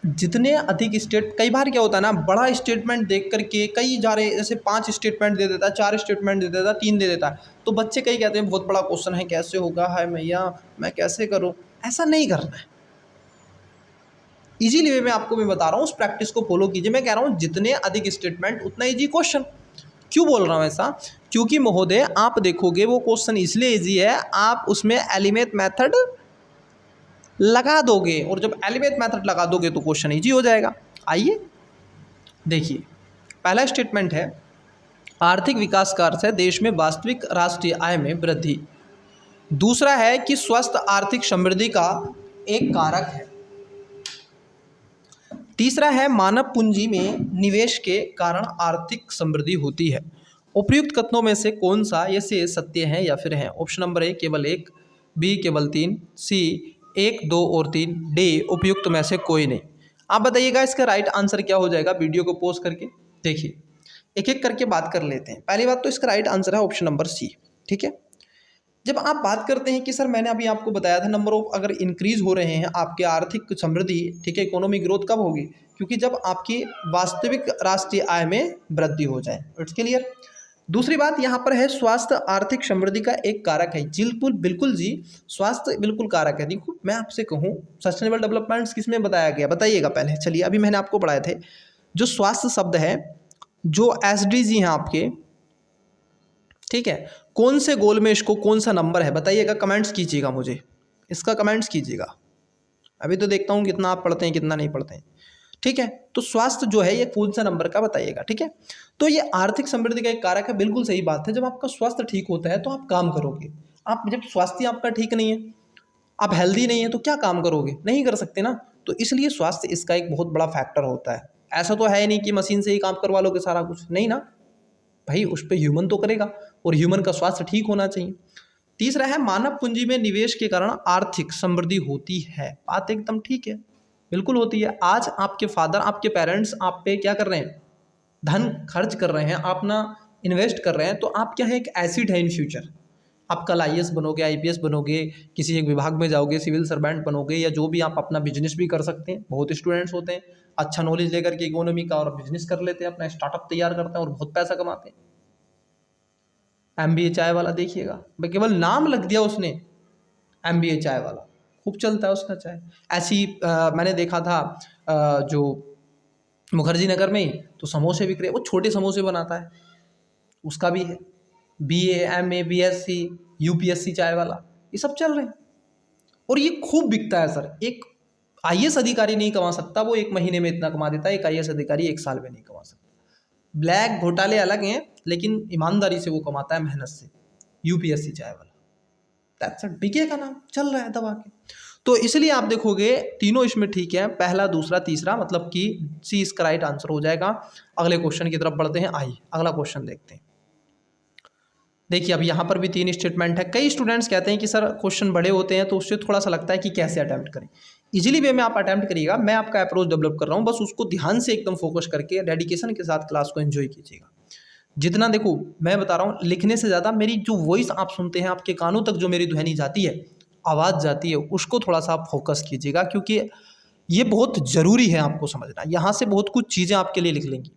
[SPEAKER 1] जितने अधिक कई बार क्या होता है ना, बड़ा स्टेटमेंट देख करके कई जा रहे, जैसे 5 स्टेटमेंट दे देता है, 4 स्टेटमेंट दे देता है, 3 दे देता है, तो बच्चे कई कहते हैं बहुत बड़ा क्वेश्चन है, कैसे होगा, हाय मैया मैं कैसे करूँ। ऐसा नहीं करना है, इजीली वे में आपको मैं बता रहा हूँ, उस प्रैक्टिस को फॉलो कीजिए। मैं कह रहा हूँ जितने अधिक स्टेटमेंट उतना इजी क्वेश्चन। क्यों बोल रहा हूँ ऐसा? क्योंकि महोदय आप देखोगे वो क्वेश्चन इसलिए इजी है, आप उसमें एलिमेंट मेथड लगा दोगे, और जब एलिमेंट मेथड लगा दोगे तो क्वेश्चन इजी हो जाएगा। आइए देखिए, पहला स्टेटमेंट है आर्थिक विकास का अर्थ है देश में वास्तविक राष्ट्रीय आय में वृद्धि। दूसरा है कि स्वस्थ आर्थिक समृद्धि का एक कारक है। तीसरा है मानव पूंजी में निवेश के कारण आर्थिक समृद्धि होती है। उपयुक्त कथनों में से कौन सा ये से सत्य है या फिर है? ऑप्शन नंबर ए केवल 1, बी केवल 3, सी 1, 2 और 3, डी उपयुक्त में से कोई नहीं। आप बताइएगा इसका राइट आंसर क्या हो जाएगा। वीडियो को पॉज करके देखिए, एक एक करके बात कर लेते हैं। पहली बात तो इसका राइट आंसर है ऑप्शन नंबर सी, ठीक है। जब आप बात करते हैं कि सर मैंने अभी आपको बताया था नंबर ऑफ अगर इंक्रीज हो रहे हैं आपके आर्थिक समृद्धि, ठीक है, इकोनॉमी ग्रोथ कब होगी? क्योंकि जब आपकी वास्तविक राष्ट्रीय आय में वृद्धि हो जाए। It's clear. दूसरी बात यहाँ पर है स्वास्थ्य आर्थिक समृद्धि का एक कारक है। बिल्कुल बिल्कुल जी, स्वास्थ्य बिल्कुल कारक है। देखो मैं आपसे कहूँ सस्टेनेबल डेवलपमेंट्स किस में बताया गया, बताइएगा पहले। चलिए अभी मैंने आपको पढ़ाए थे जो स्वास्थ्य शब्द है, जो SDG हैं आपके, ठीक है, कौन से गोल में इसको कौन सा नंबर है बताइएगा, कमेंट्स कीजिएगा, मुझे इसका कमेंट्स कीजिएगा। अभी तो देखता हूँ कितना आप पढ़ते हैं कितना नहीं पढ़ते हैं, ठीक है। तो स्वास्थ्य जो है ये कौन सा नंबर का बताइएगा, ठीक है। तो ये आर्थिक समृद्धि का एक कारक है, बिल्कुल सही बात है। जब आपका स्वास्थ्य ठीक होता है तो आप काम करोगे। आप जब स्वास्थ्य आपका ठीक नहीं है, आप हेल्दी नहीं है, तो क्या काम करोगे? नहीं कर सकते ना। तो इसलिए स्वास्थ्य इसका एक बहुत बड़ा फैक्टर होता है। ऐसा तो है ही नहीं कि मशीन से ही काम करवा लोगे सारा कुछ, नहीं ना भाई, उस पर ह्यूमन तो करेगा, और ह्यूमन का स्वास्थ्य ठीक होना चाहिए। तीसरा है मानव पूंजी में निवेश के कारण आर्थिक समृद्धि होती है। बात एकदम ठीक है, बिल्कुल होती है। आज आपके फादर, आपके पेरेंट्स आप पे क्या कर रहे हैं, धन खर्च कर रहे हैं, आप ना इन्वेस्ट कर रहे हैं, तो आप क्या है, एक एसिड है इन फ्यूचर। आप कल आईएएस बनोगे, आईपीएस बनोगे, किसी एक विभाग में जाओगे, सिविल सर्वेंट बनोगे, या जो भी आप अपना बिजनेस भी कर सकते हैं। बहुत स्टूडेंट्स होते हैं अच्छा नॉलेज लेकर के इकोनॉमी का और बिजनेस कर लेते हैं, अपना स्टार्टअप तैयार करते हैं और बहुत पैसा कमाते हैं। एमबीए चाय वाला देखिएगा, भाई केवल नाम लग दिया उसने, एमबीए चाय वाला, खूब चलता है उसका चाय। ऐसी मैंने देखा था जो मुखर्जी नगर में ही, तो समोसे बिक रहे, वो छोटे समोसे बनाता है, उसका भी है बीए, एमए, बीएससी, यूपीएससी चाय वाला, ये सब चल रहे हैं और ये खूब बिकता है सर। एक आईएएस अधिकारी नहीं कमा सकता, वो 1 महीने में इतना कमा देता है, एक आईएएस अधिकारी 1 साल में नहीं कमा सकता। ब्लैक घोटाले अलग हैं, लेकिन ईमानदारी से वो कमाता है, मेहनत से, यूपीएससी चाय वाला। दैट्स इट, बिके का नाम चल रहा है दबा के। तो इसलिए आप देखोगे तीनों इसमें ठीक है, पहला, दूसरा, तीसरा, मतलब कि सी इसका राइट आंसर हो जाएगा। अगले क्वेश्चन की तरफ बढ़ते हैं, आइए अगला क्वेश्चन देखते हैं। देखिए अब यहाँ पर भी 3 स्टेटमेंट है। कई स्टूडेंट्स कहते हैं कि सर क्वेश्चन बड़े होते हैं तो उससे थोड़ा सा लगता है कि कैसे अटैम्प्ट करें। इजीली वे में आप अटैम्प्ट करिएगा, मैं आपका अप्रोच डेवलप कर रहा हूँ, बस उसको ध्यान से एकदम फोकस करके डेडिकेशन के साथ क्लास को एंजॉय कीजिएगा। जितना देखो मैं बता रहा हूँ, लिखने से ज़्यादा मेरी जो वॉइस आप सुनते हैं, आपके कानों तक जो मेरी ध्वनि जाती है, आवाज़ जाती है, उसको थोड़ा सा आप फोकस कीजिएगा, क्योंकि ये बहुत ज़रूरी है आपको समझना। यहाँ से बहुत कुछ चीज़ें आपके लिए लिख लेंगी।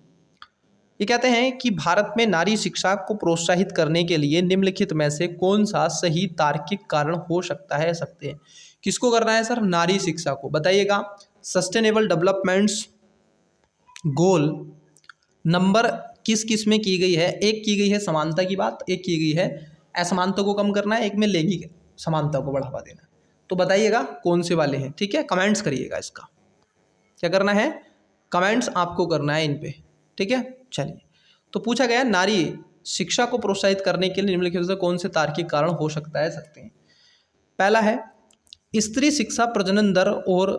[SPEAKER 1] ये कहते हैं कि भारत में नारी शिक्षा को प्रोत्साहित करने के लिए निम्नलिखित में से कौन सा सही तार्किक कारण हो सकता है सकते हैं। किसको करना है सर, नारी शिक्षा को, बताइएगा। सस्टेनेबल डेवलपमेंट्स गोल नंबर किस किस में की गई है, एक की गई है समानता की बात, एक की गई है असमानता को कम करना है, एक में लैंगिक समानता को बढ़ावा देना है। तो बताइएगा कौन से वाले हैं, ठीक है, कमेंट्स करिएगा। इसका क्या करना है, कमेंट्स आपको करना है इन पे, ठीक है। चलिए, तो पूछा गया नारी शिक्षा को प्रोत्साहित करने के लिए निम्नलिखित में से कौन से तार्किक कारण हो सकता है सकते हैं। पहला है स्त्री शिक्षा प्रजनन दर और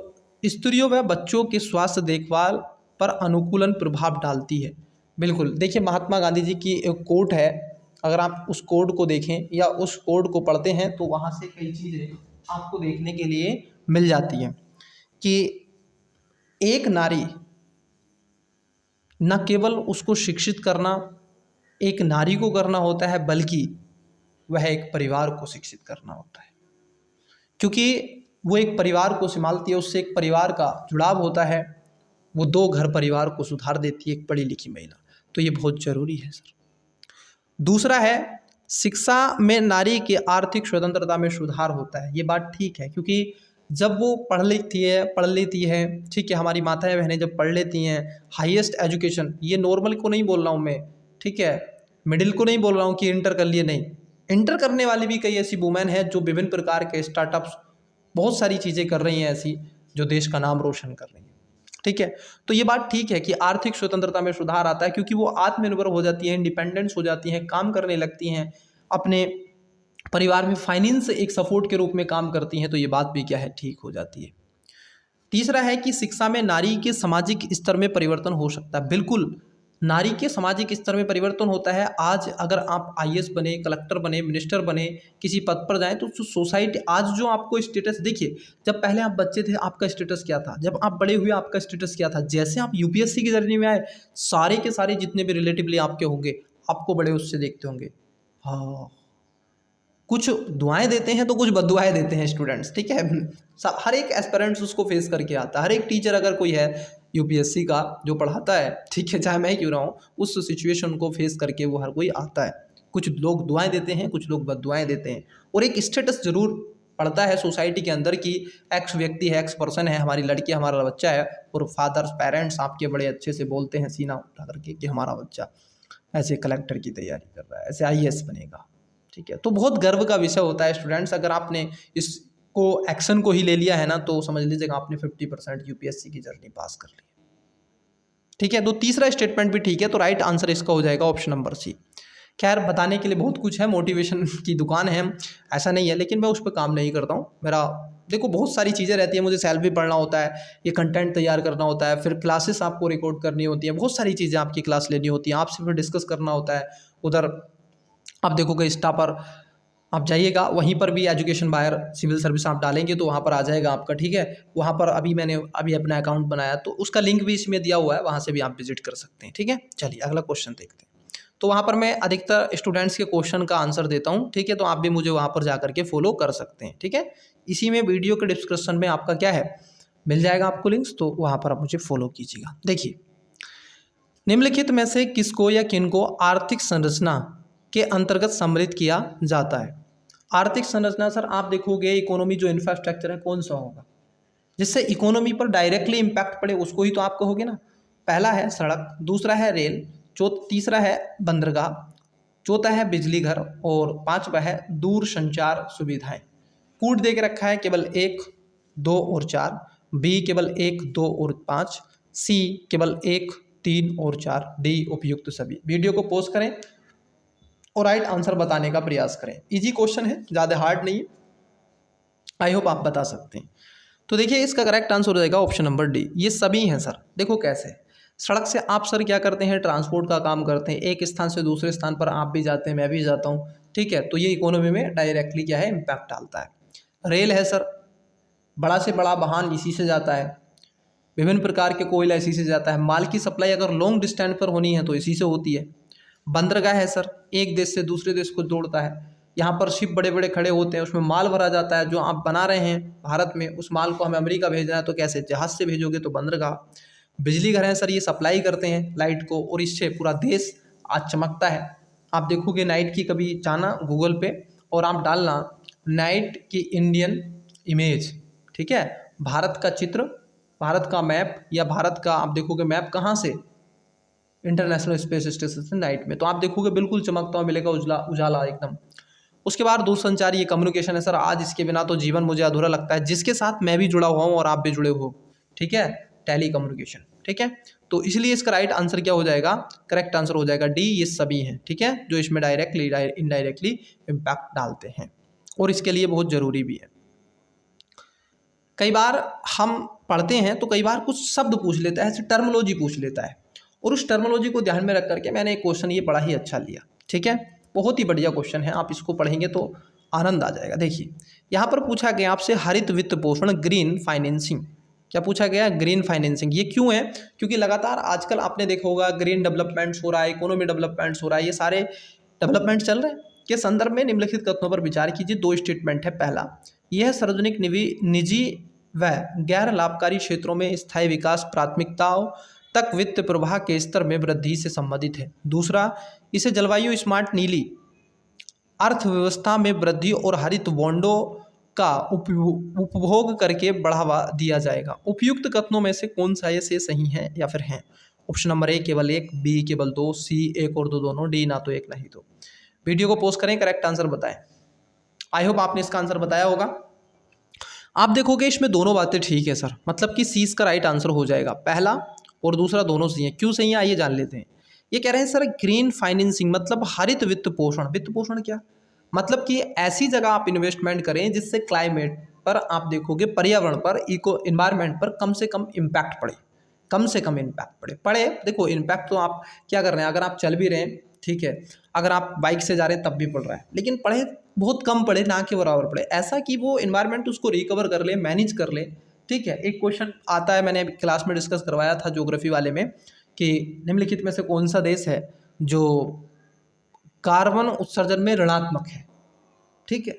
[SPEAKER 1] स्त्रियों व बच्चों के स्वास्थ्य देखभाल पर अनुकूलन प्रभाव डालती है। बिल्कुल, देखिए महात्मा गांधी जी की एक कोट है, अगर आप उस कोट को देखें या उस कोट को पढ़ते हैं तो वहाँ से कई चीज़ें आपको देखने के लिए मिल जाती हैं कि एक नारी, न केवल उसको शिक्षित करना एक नारी को करना होता है, बल्कि वह एक परिवार को शिक्षित करना होता है, क्योंकि वो एक परिवार को संभालती है, उससे एक परिवार का जुड़ाव होता है, वो 2 घर परिवार को सुधार देती है, एक पढ़ी लिखी महिला। तो ये बहुत ज़रूरी है सर। दूसरा है शिक्षा में नारी की आर्थिक स्वतंत्रता में सुधार होता है। ये बात ठीक है, क्योंकि जब वो पढ़ लेती है, ठीक है, हमारी माताएं बहनें जब पढ़ लेती हैं, हाईएस्ट एजुकेशन, ये नॉर्मल को नहीं बोल रहा हूँ मैं, ठीक है, मिडिल को नहीं बोल रहा हूँ कि इंटर कर लिए, नहीं, इंटर करने वाली भी कई ऐसी वुमेन हैं जो विभिन्न प्रकार के स्टार्टअप्स, बहुत सारी चीज़ें कर रही हैं ऐसी, जो देश का नाम रोशन कर रही हैं, ठीक है। तो ये बात ठीक है कि आर्थिक स्वतंत्रता में सुधार आता है, क्योंकि वो आत्मनिर्भर हो जाती हैं, इंडिपेंडेंस हो जाती हैं, काम करने लगती हैं, अपने परिवार में फाइनेंस एक सपोर्ट के रूप में काम करती हैं, तो ये बात भी क्या है, ठीक हो जाती है। तीसरा है कि शिक्षा में नारी के सामाजिक स्तर में परिवर्तन हो सकता है। बिल्कुल, नारी के सामाजिक स्तर में परिवर्तन होता है। आज अगर आप आईएएस बने, कलेक्टर बने, मिनिस्टर बने, किसी पद पर जाएं, तो सोसाइटी आज जो आपको स्टेटस, देखिए जब पहले आप बच्चे थे आपका स्टेटस क्या था, जब आप बड़े हुए आपका स्टेटस क्या था, जैसे आप यूपीएससी की जर्नी में आए, सारे के सारे जितने भी रिलेटिवली आपके होंगे, आपको बड़े उससे देखते होंगे। हाँ, कुछ दुआएं देते हैं तो कुछ बददुआएं देते हैं स्टूडेंट्स, ठीक है। हर एक एस्पिरेंट्स उसको फेस करके आता है। हर एक टीचर अगर कोई है यूपीएससी का जो पढ़ाता है, ठीक है, चाहे मैं क्यों रहा हूँ, उस सिचुएशन को फेस करके वो हर कोई आता है। कुछ लोग दुआएं देते हैं, कुछ लोग बददुआएं देते हैं, और एक स्टेटस जरूर पड़ता है सोसाइटी के अंदर कि एक्स व्यक्ति है, एक्स पर्सन है, हमारी लड़की, हमारा बच्चा है, और फादर्स, पेरेंट्स आपके बड़े अच्छे से बोलते हैं सीना उठा करके कि हमारा बच्चा ऐसे कलेक्टर की तैयारी कर रहा है, ऐसे आईएएस बनेगा, ठीक है। तो बहुत गर्व का विषय होता है स्टूडेंट्स। अगर आपने इसको एक्शन को ही ले लिया है ना, तो समझ लीजिएगा आपने 50% यूपीएससी की जर्नी पास कर ली, ठीक है। तो तीसरा स्टेटमेंट भी ठीक है, तो राइट आंसर इसका हो जाएगा ऑप्शन नंबर सी। खैर, बताने के लिए बहुत कुछ है, मोटिवेशन की दुकान है, ऐसा नहीं है, लेकिन मैं उस पर काम नहीं करता हूँ। मेरा देखो बहुत सारी चीज़ें रहती है, मुझे सेल्फ भी पढ़ना होता है, ये कंटेंट तैयार करना होता है, फिर क्लासेस आपको रिकॉर्ड करनी होती है, बहुत सारी चीज़ें आपकी क्लास लेनी होती है, आपसे फिर डिस्कस करना होता है। उधर आप देखोगे इंस्टा पर आप जाइएगा, वहीं पर भी एजुकेशन बायर सिविल सर्विस आप डालेंगे तो वहाँ पर आ जाएगा आपका, ठीक है। वहाँ पर मैंने अपना अकाउंट बनाया तो उसका लिंक भी इसमें दिया हुआ है, वहाँ से भी आप विजिट कर सकते हैं, ठीक है। चलिए अगला क्वेश्चन देखते हैं। तो वहाँ पर मैं अधिकतर स्टूडेंट्स के क्वेश्चन का आंसर देता हूँ, ठीक है। तो आप भी मुझे वहाँ पर जा करके फॉलो कर सकते हैं, ठीक है। इसी में वीडियो के डिस्क्रिप्शन में आपका क्या है, मिल जाएगा आपको लिंक्स, तो वहाँ पर आप मुझे फॉलो कीजिएगा। देखिए, निम्नलिखित में से किसको या किनको आर्थिक संरचना के अंतर्गत सम्मिलित किया जाता है। आर्थिक संरचना सर आप देखोगे इकोनॉमी जो इंफ्रास्ट्रक्चर है कौन सा होगा जिससे इकोनॉमी पर डायरेक्टली इम्पैक्ट पड़े, उसको ही तो आप कहोगे ना। पहला है सड़क, दूसरा है रेल, तीसरा है बंदरगाह, चौथा है बिजली घर और पांचवा है दूर संचार सुविधाएं। कूट दे के रखा है केवल 1, 2 और 4, बी केवल 1, 2 और 5, सी केवल 1, 3 और 4, डी उपयुक्त सभी। वीडियो को पॉज करें और राइट आंसर बताने का प्रयास करें। इजी क्वेश्चन है, ज़्यादा हार्ड नहीं है, आई होप आप बता सकते हैं। तो देखिए इसका करेक्ट आंसर हो जाएगा ऑप्शन नंबर डी, ये सभी हैं सर। देखो कैसे, सड़क से आप सर क्या करते हैं, ट्रांसपोर्ट का काम करते हैं, एक स्थान से दूसरे स्थान पर आप भी जाते हैं, मैं भी जाता हूँ, ठीक है। तो ये इकोनॉमी में डायरेक्टली क्या है, इम्पैक्ट डालता है। रेल है सर, बड़ा से बड़ा वाहन इसी से जाता है, विभिन्न प्रकार के कोयला इसी से जाता है, माल की सप्लाई अगर लॉन्ग डिस्टेंस पर होनी है तो इसी से होती है। बंदरगाह है सर, एक देश से दूसरे देश को जोड़ता है, यहाँ पर शिप बड़े बड़े खड़े होते हैं, उसमें माल भरा जाता है, जो आप बना रहे हैं भारत में उस माल को हमें अमेरिका भेजना है तो कैसे, जहाज से भेजोगे तो बंदरगाह। बिजली घर है सर, ये सप्लाई करते हैं लाइट को और इससे पूरा देश आज चमकता है। आप देखोगे नाइट की, कभी जाना गूगल पे और आप डालना नाइट की इंडियन इमेज, ठीक है, भारत का चित्र, भारत का मैप या भारत का आप देखोगे मैप कहाँ से, इंटरनेशनल स्पेस स्टेशन से नाइट में, तो आप देखोगे बिल्कुल चमकता हुआ मिलेगा, उजला उजाला एकदम। उसके बाद दूरसंचार, ये कम्युनिकेशन है सर, आज इसके बिना तो जीवन मुझे अधूरा लगता है, जिसके साथ मैं भी जुड़ा हुआ हूँ और आप भी जुड़े हो, ठीक है, टेली कम्युनिकेशन, ठीक है। तो इसलिए इसका राइट आंसर क्या हो जाएगा, करेक्ट आंसर हो जाएगा डी, ये सभी हैं, ठीक है, जो इसमें डायरेक्टली इनडायरेक्टली इम्पैक्ट डालते हैं और इसके लिए बहुत ज़रूरी भी है। कई बार हम पढ़ते हैं तो कई बार कुछ शब्द पूछ लेता है, ऐसे टर्मोलॉजी पूछ लेता है, और उस टर्मोलॉजी को ध्यान में रख करके मैंने एक क्वेश्चन ये बड़ा ही अच्छा लिया, ठीक है, बहुत ही बढ़िया क्वेश्चन है, आप इसको पढ़ेंगे तो आनंद आ जाएगा। देखिए यहाँ पर पूछा गया आपसे हरित वित्त पोषण, ग्रीन फाइनेंसिंग, क्या पूछा गया, ग्रीन फाइनेंसिंग। ये क्यों है, क्योंकि लगातार आजकल आपने देखा होगा ग्रीन डेवलपमेंट्स हो रहा है, इकोनॉमी डेवलपमेंट्स हो रहा है, ये सारे डेवलपमेंट चल रहे हैं के संदर्भ में निम्नलिखित कथनों पर विचार कीजिए। 2 स्टेटमेंट है। पहला, यह सार्वजनिक निजी व गैर लाभकारी क्षेत्रों में स्थायी विकास प्राथमिकताओं तक वित्त प्रवाह के स्तर में वृद्धि से संबंधित है। दूसरा, इसे जलवायु स्मार्ट नीली अर्थव्यवस्था में वृद्धि और हरित बॉन्डों का उपभोग करके बढ़ावा दिया जाएगा। उपयुक्त कथनों में से कौन सा ये से सही है या फिर हैं? ऑप्शन नंबर ए केवल 1, बी केवल 2, सी 1 और 2 दोनों, डी ना तो 1 ना ही 2। वीडियो को पोस्ट करें, करेक्ट आंसर बताएं। आई होप आपने इसका आंसर बताया होगा। आप देखोगे इसमें दोनों बातें ठीक है सर, मतलब कि सी इसका राइट आंसर हो जाएगा, पहला और दूसरा दोनों सही है। क्यों सही है आइए जान लेते हैं। ये कह रहे हैं सर ग्रीन फाइनेंसिंग मतलब हरित वित्त पोषण। वित्त पोषण क्या, मतलब कि ऐसी जगह आप इन्वेस्टमेंट करें जिससे क्लाइमेट पर आप देखोगे, पर्यावरण पर, इको एनवायरनमेंट पर कम से कम इम्पैक्ट पड़े, कम से कम इम्पैक्ट पड़े। देखो इम्पैक्ट तो आप क्या कर रहे हैं, अगर आप चल भी रहे हैं, ठीक है, अगर आप बाइक से जा रहे हैं तब भी पड़ रहा है, लेकिन पढ़े बहुत कम पड़े, ना के बराबर पड़े, ऐसा कि वो इन्वायरमेंट उसको रिकवर कर ले, मैनेज कर ले, ठीक है। एक क्वेश्चन आता है, मैंने क्लास में डिस्कस करवाया था ज्योग्राफी वाले में, कि निम्नलिखित में से कौन सा देश है जो कार्बन उत्सर्जन में ऋणात्मक है, ठीक है,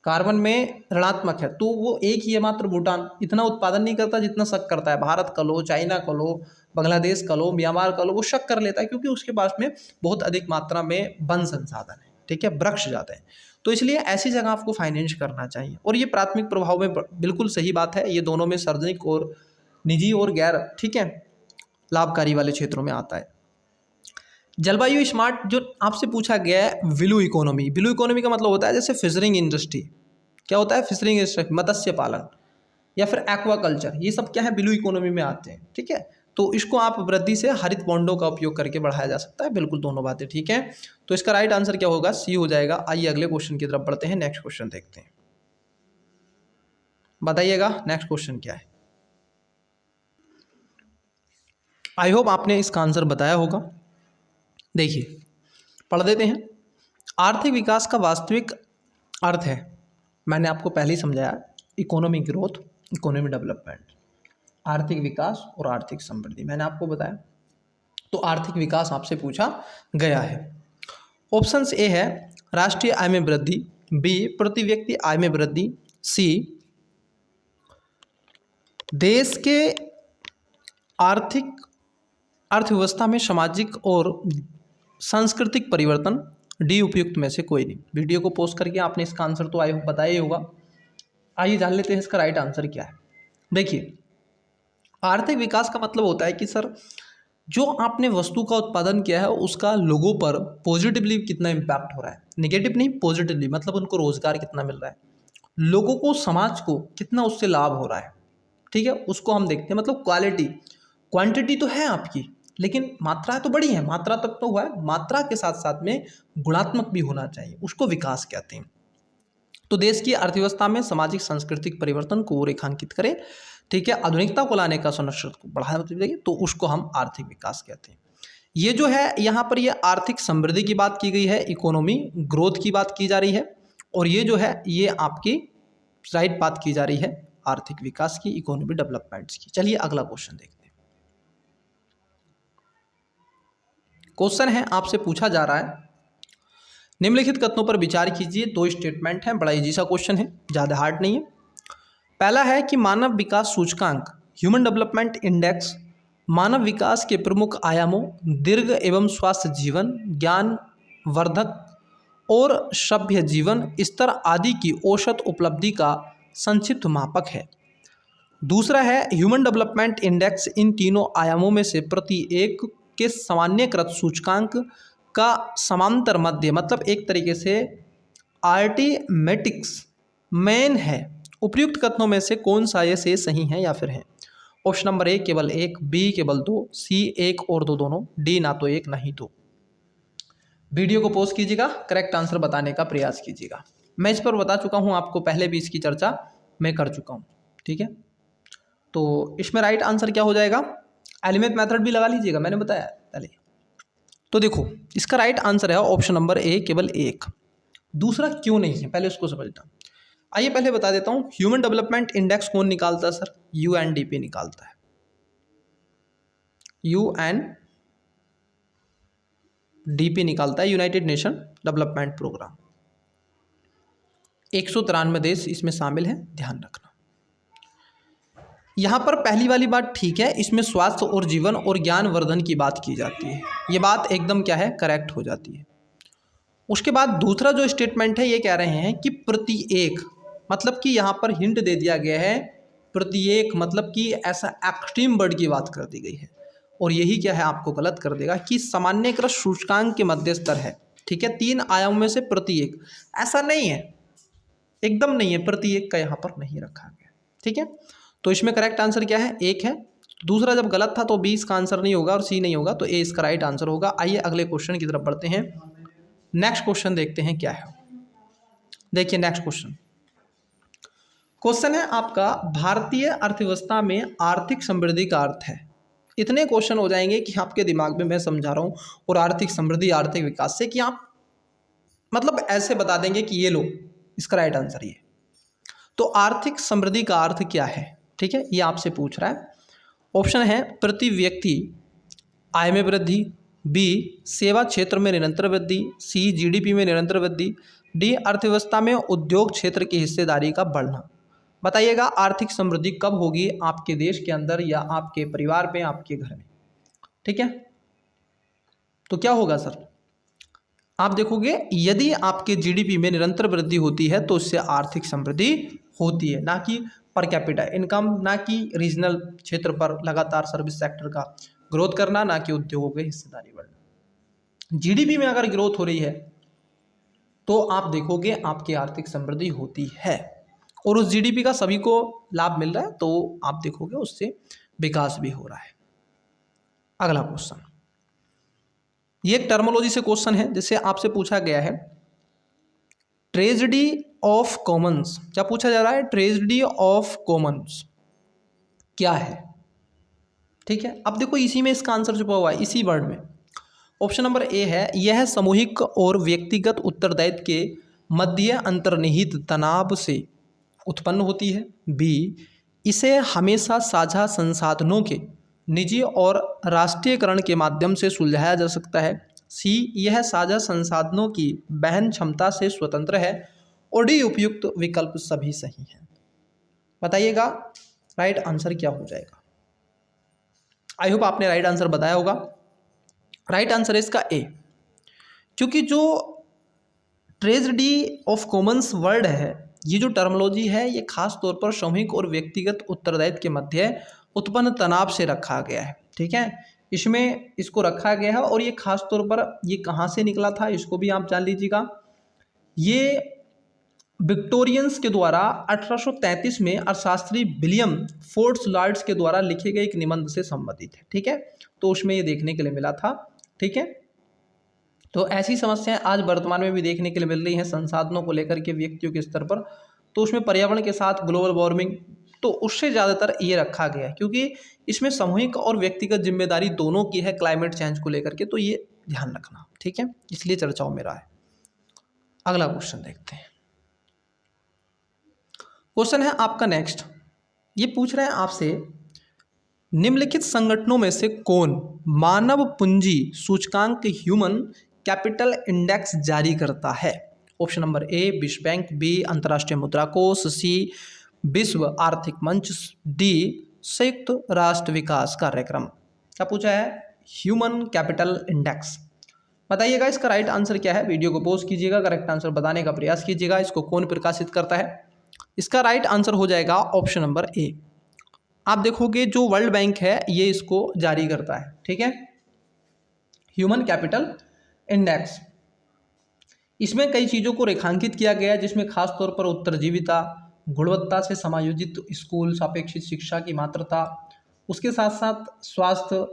[SPEAKER 1] कार्बन में ऋणात्मक है, तो वो एक ही है मात्र भूटान। इतना उत्पादन नहीं करता जितना शक करता है। भारत का लो, चाइना का लो, बांग्लादेश का लो, म्यांमार का लो, वो शक कर लेता है क्योंकि उसके पास में बहुत अधिक मात्रा में वन संसाधन है, ठीक है, वृक्ष ज़्यादा है। तो इसलिए ऐसी जगह आपको फाइनेंस करना चाहिए, और ये प्राथमिक प्रभाव में बिल्कुल सही बात है, ये दोनों में सार्वजनिक और निजी और गैर, ठीक है, लाभकारी वाले क्षेत्रों में आता है। जलवायु स्मार्ट जो आपसे पूछा गया है, ब्लू इकोनॉमी। ब्लू इकोनॉमी का मतलब होता है जैसे फिशरिंग इंडस्ट्री, क्या होता है, फिशरिंग इंडस्ट्री, मत्स्य पालन या फिर एक्वाकल्चर, ये सब क्या है, ब्लू इकोनॉमी में आते हैं, ठीक है। तो इसको आप वृद्धि से हरित बॉन्डों का उपयोग करके बढ़ाया जा सकता है, बिल्कुल दोनों बातें ठीक है। तो इसका राइट आंसर क्या होगा, सी हो जाएगा। आइए अगले क्वेश्चन की तरफ बढ़ते हैं, नेक्स्ट क्वेश्चन देखते हैं, बताइएगा नेक्स्ट क्वेश्चन क्या है। आई होप आपने इसका आंसर बताया होगा। देखिए पढ़ देते हैं। आर्थिक विकास का वास्तविक अर्थ है, मैंने आपको पहले ही समझाया, इकोनॉमिक ग्रोथ, इकोनॉमिक डेवलपमेंट, आर्थिक विकास और आर्थिक समृद्धि मैंने आपको बताया। तो आर्थिक विकास आपसे पूछा गया है। ऑप्शन ए है राष्ट्रीय आय में वृद्धि, बी प्रति व्यक्ति आय में वृद्धि, सी देश के आर्थिक अर्थव्यवस्था में सामाजिक और सांस्कृतिक परिवर्तन, डी उपयुक्त में से कोई नहीं। वीडियो को पॉज करके आपने इसका आंसर तो आए बताया ही होगा। आइए जान लेते हैं इसका राइट आंसर क्या है। देखिए, आर्थिक विकास का मतलब होता है कि सर जो आपने वस्तु का उत्पादन किया है उसका लोगों पर पॉजिटिवली कितना इम्पैक्ट हो रहा है, नेगेटिव नहीं पॉजिटिवली, मतलब उनको रोजगार कितना मिल रहा है, लोगों को समाज को कितना उससे लाभ हो रहा है, ठीक है, उसको हम देखते हैं। मतलब क्वालिटी, क्वांटिटी तो है आपकी लेकिन मात्रा तो बड़ी है, मात्रा तक तो हुआ है, मात्रा के साथ साथ में गुणात्मक भी होना चाहिए, उसको विकास कहते हैं। तो देश की अर्थव्यवस्था में सामाजिक सांस्कृतिक परिवर्तन को रेखांकित करें, ठीक है, आधुनिकता को लाने का सुनिश्चित को बढ़ावा देंगे, तो उसको हम आर्थिक विकास कहते हैं। ये जो है यहाँ पर ये आर्थिक समृद्धि की बात की गई है, इकोनॉमी ग्रोथ की बात की जा रही है, और ये जो है ये आपकी राइट बात की जा रही है आर्थिक विकास की, इकोनॉमी डेवलपमेंट्स की। चलिए अगला क्वेश्चन देखते हैं। क्वेश्चन है आपसे पूछा जा रहा है, निम्नलिखित कथनों पर विचार कीजिए। दो स्टेटमेंट हैं, बड़ा इजी सा क्वेश्चन है, ज़्यादा हार्ड नहीं है। पहला है कि मानव विकास सूचकांक ह्यूमन डेवलपमेंट इंडेक्स मानव विकास के प्रमुख आयामों दीर्घ एवं स्वास्थ्य जीवन, ज्ञान वर्धक और सभ्य जीवन स्तर आदि की औसत उपलब्धि का संक्षिप्त मापक है। दूसरा है ह्यूमन डेवलपमेंट इंडेक्स इन तीनों आयामों में से प्रति एक के सामान्यकृत सूचकांक का समांतर मध्य, मतलब एक तरीके से आर्टिमेटिक्स मेन है। उपयुक्त कथनों में से कौन सा ये से सही है या फिर है? ऑप्शन नंबर ए केवल एक, बी केवल दो, सी एक और दो दोनों, डी ना तो एक नहीं दो। वीडियो को पॉज कीजिएगा, करेक्ट आंसर बताने का प्रयास कीजिएगा। मैं इस पर बता चुका हूँ आपको, पहले भी इसकी चर्चा मैं कर चुका हूँ, ठीक है। तो इसमें राइट आंसर क्या हो जाएगा? एलिमेंट मेथड भी लगा लीजिएगा, मैंने बताया पहले। तो देखो इसका राइट आंसर है ऑप्शन नंबर ए केवल एक। दूसरा क्यों नहीं है पहले उसको समझना। आइए पहले बता देता हूँ, ह्यूमन डेवलपमेंट इंडेक्स कौन निकालता है सर? यूएनडीपी निकालता है, यूएनडीपी निकालता है, यूनाइटेड नेशन डेवलपमेंट प्रोग्राम। 193 देश इसमें शामिल हैं, ध्यान रखना। यहाँ पर पहली वाली बात ठीक है, इसमें स्वास्थ्य और जीवन और ज्ञान वर्धन की बात की जाती है, ये बात एकदम क्या है, करेक्ट हो जाती है। उसके बाद दूसरा जो स्टेटमेंट है ये कह रहे हैं कि प्रति एक, मतलब कि यहाँ पर हिंट दे दिया गया है प्रत्येक, मतलब कि ऐसा एक्सट्रीम वर्ड की बात कर दी गई है, और यही क्या है आपको गलत कर देगा कि सामान्यकृत सूचकांक के मध्य स्तर है, ठीक है, तीन आयामों में से प्रत्येक, ऐसा नहीं है, एकदम नहीं है, प्रत्येक का यहाँ पर नहीं रखा गया, ठीक है। तो इसमें करेक्ट आंसर क्या है? एक है। दूसरा जब गलत था तो बी इसका आंसर नहीं होगा और सी नहीं होगा, तो ए इसका राइट आंसर होगा। आइए अगले क्वेश्चन की तरफ बढ़ते हैं। नेक्स्ट क्वेश्चन देखते हैं क्या है। देखिए नेक्स्ट क्वेश्चन है आपका, भारतीय अर्थव्यवस्था में आर्थिक समृद्धि का अर्थ है। इतने क्वेश्चन हो जाएंगे कि आपके दिमाग में मैं समझा रहा हूँ, और आर्थिक समृद्धि आर्थिक विकास से कि आप मतलब ऐसे बता देंगे कि ये लो इसका राइट आंसर ये। तो आर्थिक समृद्धि का अर्थ क्या है, ठीक है, ये आपसे पूछ रहा है। ऑप्शन है प्रति व्यक्ति आय में वृद्धि, बी सेवा क्षेत्र में निरंतर वृद्धि, सी जीडीपी में निरंतर वृद्धि, डी अर्थव्यवस्था में उद्योग क्षेत्र की हिस्सेदारी का बढ़ना। बताइएगा आर्थिक समृद्धि कब होगी आपके देश के अंदर या आपके परिवार में, आपके घर में, ठीक है। तो क्या होगा सर? आप देखोगे यदि आपके जीडीपी में निरंतर वृद्धि होती है तो इससे आर्थिक समृद्धि होती है, ना कि पर कैपिटा इनकम, ना कि रीजनल क्षेत्र पर लगातार सर्विस सेक्टर का ग्रोथ करना, ना कि उद्योगों की हिस्सेदारी बढ़ना। जीडीपी में अगर ग्रोथ हो रही है तो आप देखोगे आपकी आर्थिक समृद्धि होती है, और उस जीडीपी का सभी को लाभ मिल रहा है, तो आप देखोगे उससे विकास भी हो रहा है। अगला क्वेश्चन, ये एक टर्मोलॉजी से क्वेश्चन है जिसे आपसे पूछा गया है, ट्रेजेडी ऑफ कॉमन्स। क्या पूछा जा रहा है? ट्रेजेडी ऑफ कॉमन्स क्या है, ठीक है। अब देखो इसी में इसका आंसर छुपा हुआ है, इसी वर्ड में। ऑप्शन नंबर ए है, यह सामूहिक और व्यक्तिगत उत्तरदायित्व के मध्य अंतर्निहित तनाव से उत्पन्न होती है। बी, इसे हमेशा साझा संसाधनों के निजी और राष्ट्रीयकरण के माध्यम से सुलझाया जा सकता है। सी, यह साझा संसाधनों की वहन क्षमता से स्वतंत्र है। और डी, उपयुक्त विकल्प सभी सही हैं। बताइएगा राइट आंसर क्या हो जाएगा। आई होप आपने राइट आंसर बताया होगा। राइट आंसर है इसका ए, क्योंकि जो ट्रेजेडी ऑफ कॉमन्स वर्ड है, ये जो टर्मोलॉजी है, ये खास तौर पर सामूहिक और व्यक्तिगत उत्तरदायित्व के मध्य उत्पन्न तनाव से रखा गया है। ठीक है, इसमें इसको रखा गया है। और ये खास तौर पर ये कहाँ से निकला था इसको भी आप जान लीजिएगा। ये विक्टोरियंस के द्वारा 1833 में अर्थशास्त्री विलियम फोर्ड्स लॉर्ड्स के द्वारा लिखे गए एक निबंध से संबंधित है। ठीक है, तो उसमें ये देखने के लिए मिला था। ठीक है, तो ऐसी समस्याएं आज वर्तमान में भी देखने के लिए मिल रही हैं संसाधनों को लेकर के व्यक्तियों के स्तर पर। तो उसमें पर्यावरण के साथ ग्लोबल वार्मिंग, तो उससे ज़्यादातर ये रखा गया है, क्योंकि इसमें सामूहिक और व्यक्तिगत जिम्मेदारी दोनों की है क्लाइमेट चेंज को लेकर के। तो ये ध्यान रखना, ठीक है, इसलिए चर्चाओं में रहा है। अगला क्वेश्चन देखते हैं। क्वेश्चन है आपका नेक्स्ट, ये पूछ रहे हैं आपसे, निम्नलिखित संगठनों में से कौन मानव पूंजी सूचकांक ह्यूमन कैपिटल इंडेक्स जारी करता है। ऑप्शन नंबर ए, विश्व बैंक। बी, अंतर्राष्ट्रीय मुद्रा कोष। सी, विश्व आर्थिक मंच। डी, संयुक्त राष्ट्र विकास कार्यक्रम। क्या पूछा है, ह्यूमन कैपिटल इंडेक्स। बताइएगा इसका राइट आंसर क्या है। वीडियो को पॉज कीजिएगा, करेक्ट आंसर बताने का प्रयास कीजिएगा। इसको कौन प्रकाशित करता है। इसका राइट आंसर हो जाएगा ऑप्शन नंबर ए। आप देखोगे जो वर्ल्ड बैंक है ये इसको जारी करता है। ठीक है, ह्यूमन कैपिटल इंडेक्स। इसमें कई चीज़ों को रेखांकित किया गया है, जिसमें खास तौर पर उत्तरजीविता, गुणवत्ता से समायोजित स्कूल, सापेक्षिक शिक्षा की मात्रता, उसके साथ साथ स्वास्थ्य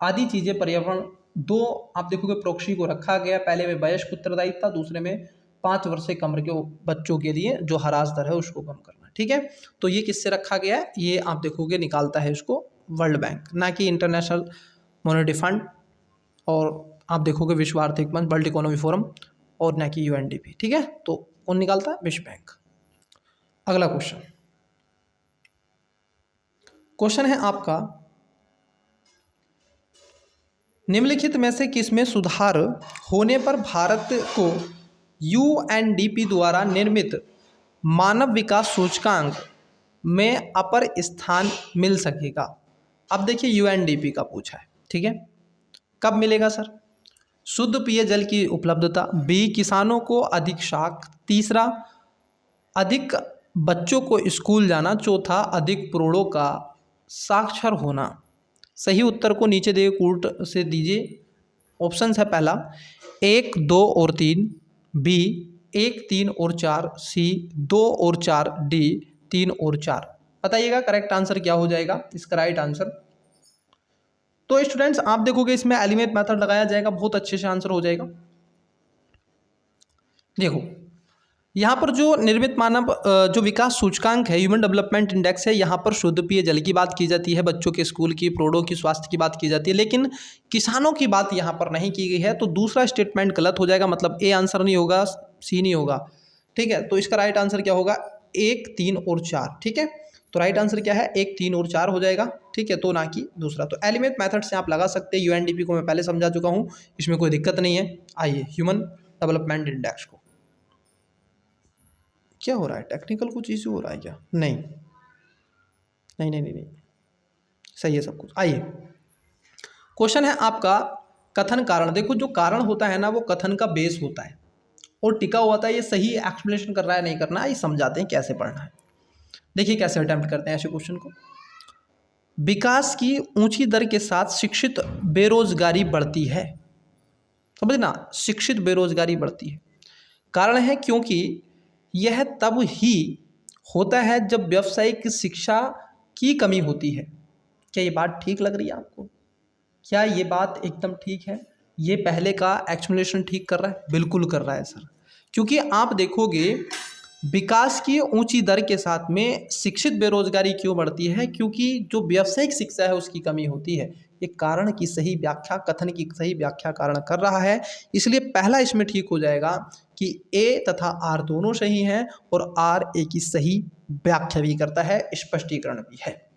[SPEAKER 1] आदि चीज़ें, पर्यावरण। दो आप देखोगे प्रोक्सी को रखा गया, पहले में वयस्क उत्तरदायित्व, दूसरे में 5 वर्ष से कम के बच्चों के लिए जो हरास दर है उसको कम करना। ठीक है, तो ये किससे रखा गया है, ये आप देखोगे निकालता है इसको वर्ल्ड बैंक, ना कि इंटरनेशनल मॉनेटरी फंड, और आप देखोगे विश्व आर्थिक मंच, वर्ल्ड इकोनॉमी फोरम, और ना कि यूएनडीपी। ठीक है, तो कौन निकालता है, विश्व बैंक। अगला क्वेश्चन है आपका, निम्नलिखित में से किसमें सुधार होने पर भारत को यूएनडीपी द्वारा निर्मित मानव विकास सूचकांक में अपर स्थान मिल सकेगा। अब देखिए यूएनडीपी का पूछा है। ठीक है, कब मिलेगा सर। शुद्ध पेयजल की उपलब्धता। बी, किसानों को अधिक साख। तीसरा, अधिक बच्चों को स्कूल जाना। चौथा, अधिक प्रौढ़ों का साक्षर होना। सही उत्तर को नीचे दिए कूट से दीजिए। ऑप्शंस है, पहला 1, 2 और 3। बी, 1, 3 और 4। सी, 2 और 4। डी, 3 और 4। बताइएगा करेक्ट आंसर क्या हो जाएगा इसका राइट आंसर। तो स्टूडेंट्स आप देखोगे इसमें एलिमेंट मेथड लगाया जाएगा, बहुत अच्छे से आंसर हो जाएगा। देखो यहाँ पर जो निर्मित मानव जो विकास सूचकांक है, ह्यूमन डेवलपमेंट इंडेक्स है, यहाँ पर शुद्ध पेय जल की बात की जाती है, बच्चों के स्कूल की, प्रौढ़ों की स्वास्थ्य की बात की जाती है, लेकिन किसानों की बात यहाँ पर नहीं की गई है। तो दूसरा स्टेटमेंट गलत हो जाएगा, मतलब ए आंसर नहीं होगा, सी नहीं होगा। ठीक है, तो इसका राइट आंसर क्या होगा, 1, 3 और 4। ठीक है, तो राइट आंसर क्या है, 1, 3 और 4 हो जाएगा। ठीक है, तो ना कि दूसरा। तो एलिमेंट मेथड से आप लगा सकते हैं। यूएनडीपी को मैं पहले समझा चुका हूँ, इसमें कोई दिक्कत नहीं है। आइए ह्यूमन डेवलपमेंट इंडेक्स को, क्या हो रहा है, टेक्निकल कुछ इशू हो रहा है क्या। नहीं नहीं नहीं नहीं, नहीं। सही है सब कुछ। आइए क्वेश्चन है आपका, कथन कारण। देखो जो कारण होता है ना वो कथन का बेस होता है और टिका हुआ था, ये सही एक्सप्लेनेशन कर रहा है नहीं करना है, ये समझाते हैं कैसे पढ़ना है। देखिए कैसे अटेम्प्ट करते हैं ऐसे क्वेश्चन को। विकास की ऊंची दर के साथ शिक्षित बेरोजगारी बढ़ती है। समझना, शिक्षित बेरोजगारी बढ़ती है। कारण है क्योंकि यह तब ही होता है जब व्यावसायिक शिक्षा की कमी होती है। क्या ये बात ठीक लग रही है आपको, क्या ये बात एकदम ठीक है। ये पहले का एक्सप्लेनेशन ठीक कर रहा है, बिल्कुल कर रहा है सर। क्योंकि आप देखोगे विकास की ऊंची दर के साथ में शिक्षित बेरोजगारी क्यों बढ़ती है, क्योंकि जो व्यावसायिक शिक्षा है उसकी कमी होती है। ये कारण की सही व्याख्या, कथन की सही व्याख्या कारण कर रहा है, इसलिए पहला इसमें ठीक हो जाएगा कि ए तथा आर दोनों सही हैं और आर ए की सही व्याख्या भी करता है, स्पष्टीकरण भी है।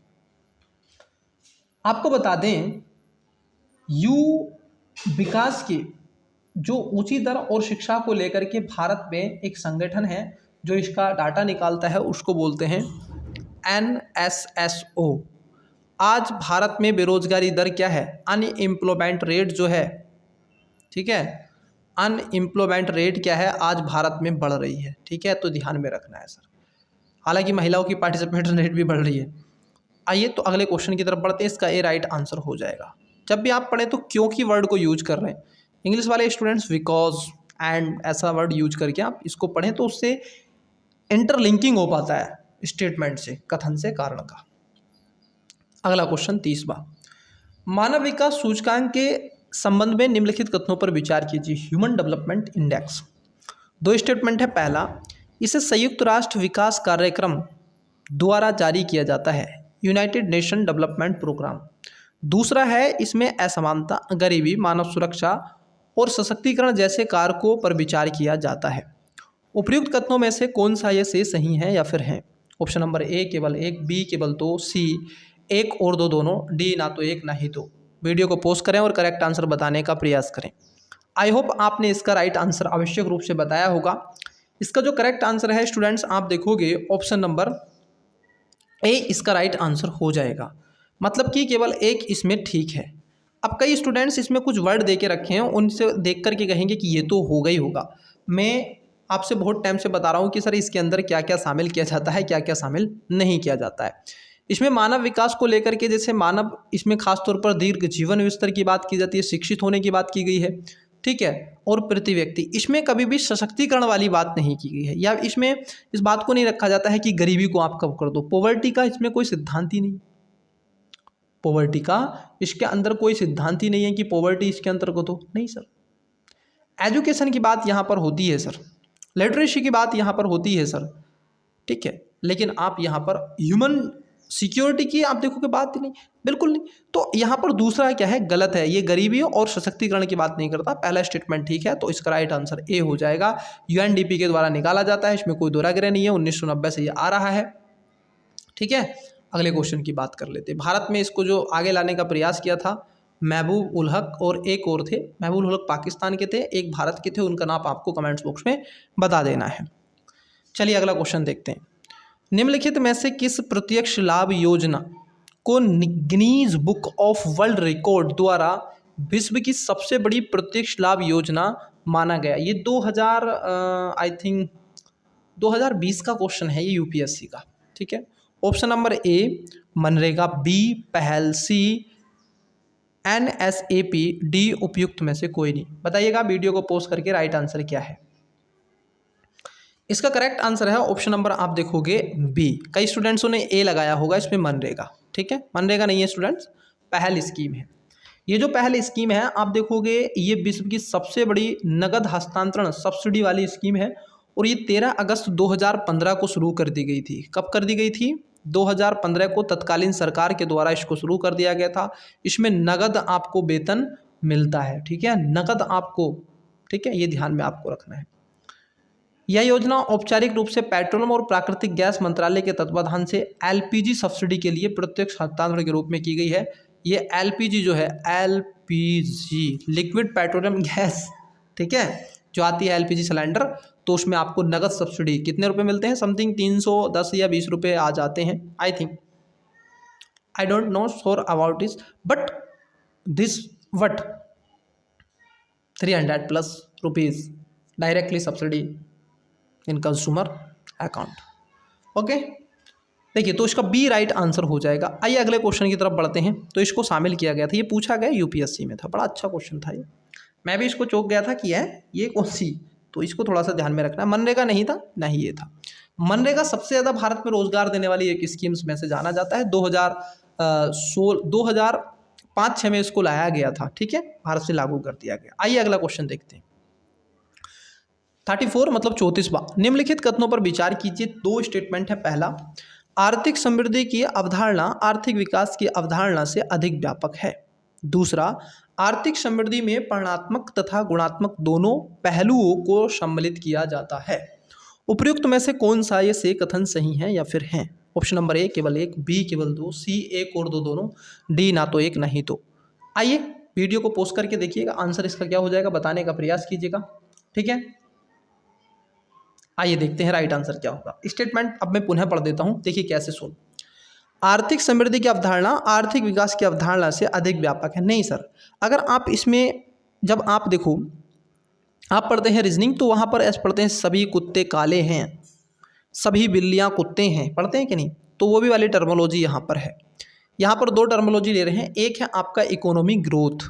[SPEAKER 1] आपको बता दें, यू विकास की जो ऊंची दर और शिक्षा को लेकर के भारत में एक संगठन है जो इसका डाटा निकालता है, उसको बोलते हैं NSSO। आज भारत में बेरोजगारी दर क्या है, अनएम्प्लॉयमेंट रेट जो है, ठीक है, अनएम्प्लॉयमेंट रेट क्या है आज भारत में बढ़ रही है, ठीक है, तो ध्यान में रखना है सर। हालांकि महिलाओं की पार्टिसिपेशन रेट भी बढ़ रही है। आइए तो अगले क्वेश्चन की तरफ बढ़ते हैं, इसका ए राइट आंसर हो जाएगा। जब भी आप पढ़ें तो क्योंकि वर्ड को यूज कर रहे हैं, इंग्लिश वाले स्टूडेंट्स बिकॉज एंड ऐसा वर्ड यूज करके आप इसको पढ़ें तो उससे इंटरलिंकिंग हो पाता है स्टेटमेंट से, कथन से, कारण का। अगला क्वेश्चन 30वां, मानव विकास सूचकांक के संबंध में निम्नलिखित कथनों पर विचार कीजिए। ह्यूमन डेवलपमेंट इंडेक्स, दो स्टेटमेंट है। पहला, इसे संयुक्त राष्ट्र विकास कार्यक्रम द्वारा जारी किया जाता है, यूनाइटेड नेशन डेवलपमेंट प्रोग्राम। दूसरा है, इसमें असमानता, गरीबी, मानव सुरक्षा और सशक्तिकरण जैसे कारकों पर विचार किया जाता है। उपयुक्त कथनों में से कौन सा ये से सही है या फिर है? ऑप्शन नंबर ए केवल एक, बी केवल दो, सी एक और दो दोनों, डी ना तो एक ना ही दो। वीडियो को पॉज करें और करेक्ट आंसर बताने का प्रयास करें। आई होप आपने इसका राइट आंसर आवश्यक रूप से बताया होगा। इसका जो करेक्ट आंसर है स्टूडेंट्स, आप देखोगे ऑप्शन नंबर ए इसका राइट आंसर हो जाएगा, मतलब कि केवल एक इसमें ठीक है। अब कई स्टूडेंट्स इसमें कुछ वर्ड दे के रखे हैं, उनसे देख करके कहेंगे कि ये तो होगा ही होगा। मैं आपसे बहुत टाइम से बता रहा हूँ कि सर इसके अंदर क्या क्या शामिल किया जाता है, क्या क्या शामिल नहीं किया जाता है। इसमें मानव विकास को लेकर के, जैसे मानव, इसमें खासतौर पर दीर्घ जीवन विस्तार की बात की जाती है, शिक्षित होने की बात की गई है, ठीक है, और प्रति व्यक्ति। इसमें कभी भी सशक्तिकरण वाली बात नहीं की गई है, या इसमें इस बात को नहीं रखा जाता है कि गरीबी को आप कम कर दो। पॉवर्टी का इसमें कोई सिद्धांत ही नहीं, पॉवर्टी का इसके अंदर कोई सिद्धांत ही नहीं है कि पॉवर्टी इसके अंतर्गत हो, नहीं सर। एजुकेशन की बात यहाँ पर होती है सर, लिटरेसी की बात यहाँ पर होती है सर, ठीक है, लेकिन आप यहाँ पर ह्यूमन सिक्योरिटी की आप देखोगे बात ही नहीं, बिल्कुल नहीं। तो यहाँ पर दूसरा क्या है, गलत है, ये गरीबी और सशक्तिकरण की बात नहीं करता। पहला स्टेटमेंट ठीक है, तो इसका राइट आंसर ए हो जाएगा। यूएनडीपी के द्वारा निकाला जाता है, इसमें कोई दोहराग्रह नहीं है, 1990 से ये आ रहा है, ठीक है। अगले क्वेश्चन की बात कर लेते हैं। भारत में इसको जो आगे लाने का प्रयास किया था महबूब उल हक और एक और थे, महबूब उल हक पाकिस्तान के थे, एक भारत के थे, उनका नाम आपको कमेंट्स बॉक्स में बता देना है। चलिए अगला क्वेश्चन देखते हैं। निम्नलिखित में से किस प्रत्यक्ष लाभ योजना को Guinness book of world record द्वारा विश्व की सबसे बड़ी प्रत्यक्ष लाभ योजना माना गया? ये 2020 का क्वेश्चन है, ये यूपीएससी का, ठीक है। ऑप्शन नंबर ए मनरेगा, B Pahal, C NSAP, D उपयुक्त में से कोई नहीं। बताइएगा वीडियो को पॉज करके राइट आंसर क्या है। इसका करेक्ट आंसर है ऑप्शन नंबर, आप देखोगे बी। कई स्टूडेंट्सों ने ए लगाया होगा, इसमें मनरेगा, ठीक है, मनरेगा नहीं है स्टूडेंट्स, पहल स्कीम है। ये जो पहल स्कीम है आप देखोगे, ये विश्व की सबसे बड़ी नगद हस्तांतरण सब्सिडी वाली स्कीम है, और ये 13 अगस्त 2015 को शुरू कर दी गई थी। कब कर दी गई थी? 2015 को तत्कालीन सरकार के द्वारा इसको शुरू कर दिया गया था। इसमें नगद आपको वेतन मिलता है, ठीक है, नगद आपको, ठीक है, ये ध्यान में आपको रखना है। यह योजना औपचारिक रूप से पेट्रोलियम और प्राकृतिक गैस मंत्रालय के तत्वाधान से LPG सब्सिडी के लिए प्रत्यक्ष हस्तांतरण के रूप में की गई है। ये LPG जो है, LPG लिक्विड पेट्रोलियम गैस, ठीक है, जो आती है LPG सिलेंडर, तो उसमें आपको नगद सब्सिडी कितने रुपए मिलते हैं? समथिंग 310 या 20 रुपये आ जाते हैं, I think, I don't know sure about this, but this what 300+ rupees directly subsidy in consumer account. Okay, देखिए तो इसका बी राइट आंसर हो जाएगा। आइए अगले क्वेश्चन की तरफ बढ़ते हैं। तो इसको शामिल किया गया था, ये पूछा गया यूपीएससी में था, बड़ा अच्छा क्वेश्चन था ये, मैं भी इसको चौंक गया था कि ये कौन सी, तो इसको थोड़ा सा ध्यान में रखना। मनरेगा नहीं था, ना ही ये था। मनरेगा सबसे ज़्यादा भारत में रोजगार देने वाली एक स्कीम्स में से जाना जाता है। 2005-06 में इसको लाया गया था, ठीक है, भारत से लागू कर दिया गया। आइए अगला क्वेश्चन देखते हैं। 34 मतलब 34वां, निम्नलिखित कथनों पर विचार कीजिए। दो स्टेटमेंट है। पहला, आर्थिक समृद्धि की अवधारणा आर्थिक विकास की अवधारणा से अधिक व्यापक है। दूसरा, आर्थिक समृद्धि में वर्णात्मक तथा गुणात्मक दोनों पहलुओं को सम्मिलित किया जाता है। उपर्युक्त में से कौन सा ये से कथन सही है या फिर हैं? ऑप्शन नंबर ए केवल एक, बी केवल दो, सी एक और दो दोनों, डी ना तो एक नहीं तो। आइए वीडियो को पॉज करके देखिएगा, आंसर इसका क्या हो जाएगा बताने का प्रयास कीजिएगा। ठीक है, आइए देखते हैं राइट आंसर क्या होगा। स्टेटमेंट अब मैं पुनः पढ़ देता हूं, देखिए कैसे सुन। आर्थिक समृद्धि की अवधारणा आर्थिक विकास की अवधारणा से अधिक व्यापक है। नहीं सर, अगर आप इसमें जब आप देखो, आप पढ़ते हैं रीजनिंग तो वहाँ पर ऐसे पढ़ते हैं सभी कुत्ते काले हैं, सभी बिल्लियाँ कुत्ते हैं, पढ़ते हैं कि नहीं? तो वो भी वाली टर्मोलॉजी यहाँ पर है। यहाँ पर दो टर्मोलॉजी ले रहे हैं, एक है आपका इकोनॉमी ग्रोथ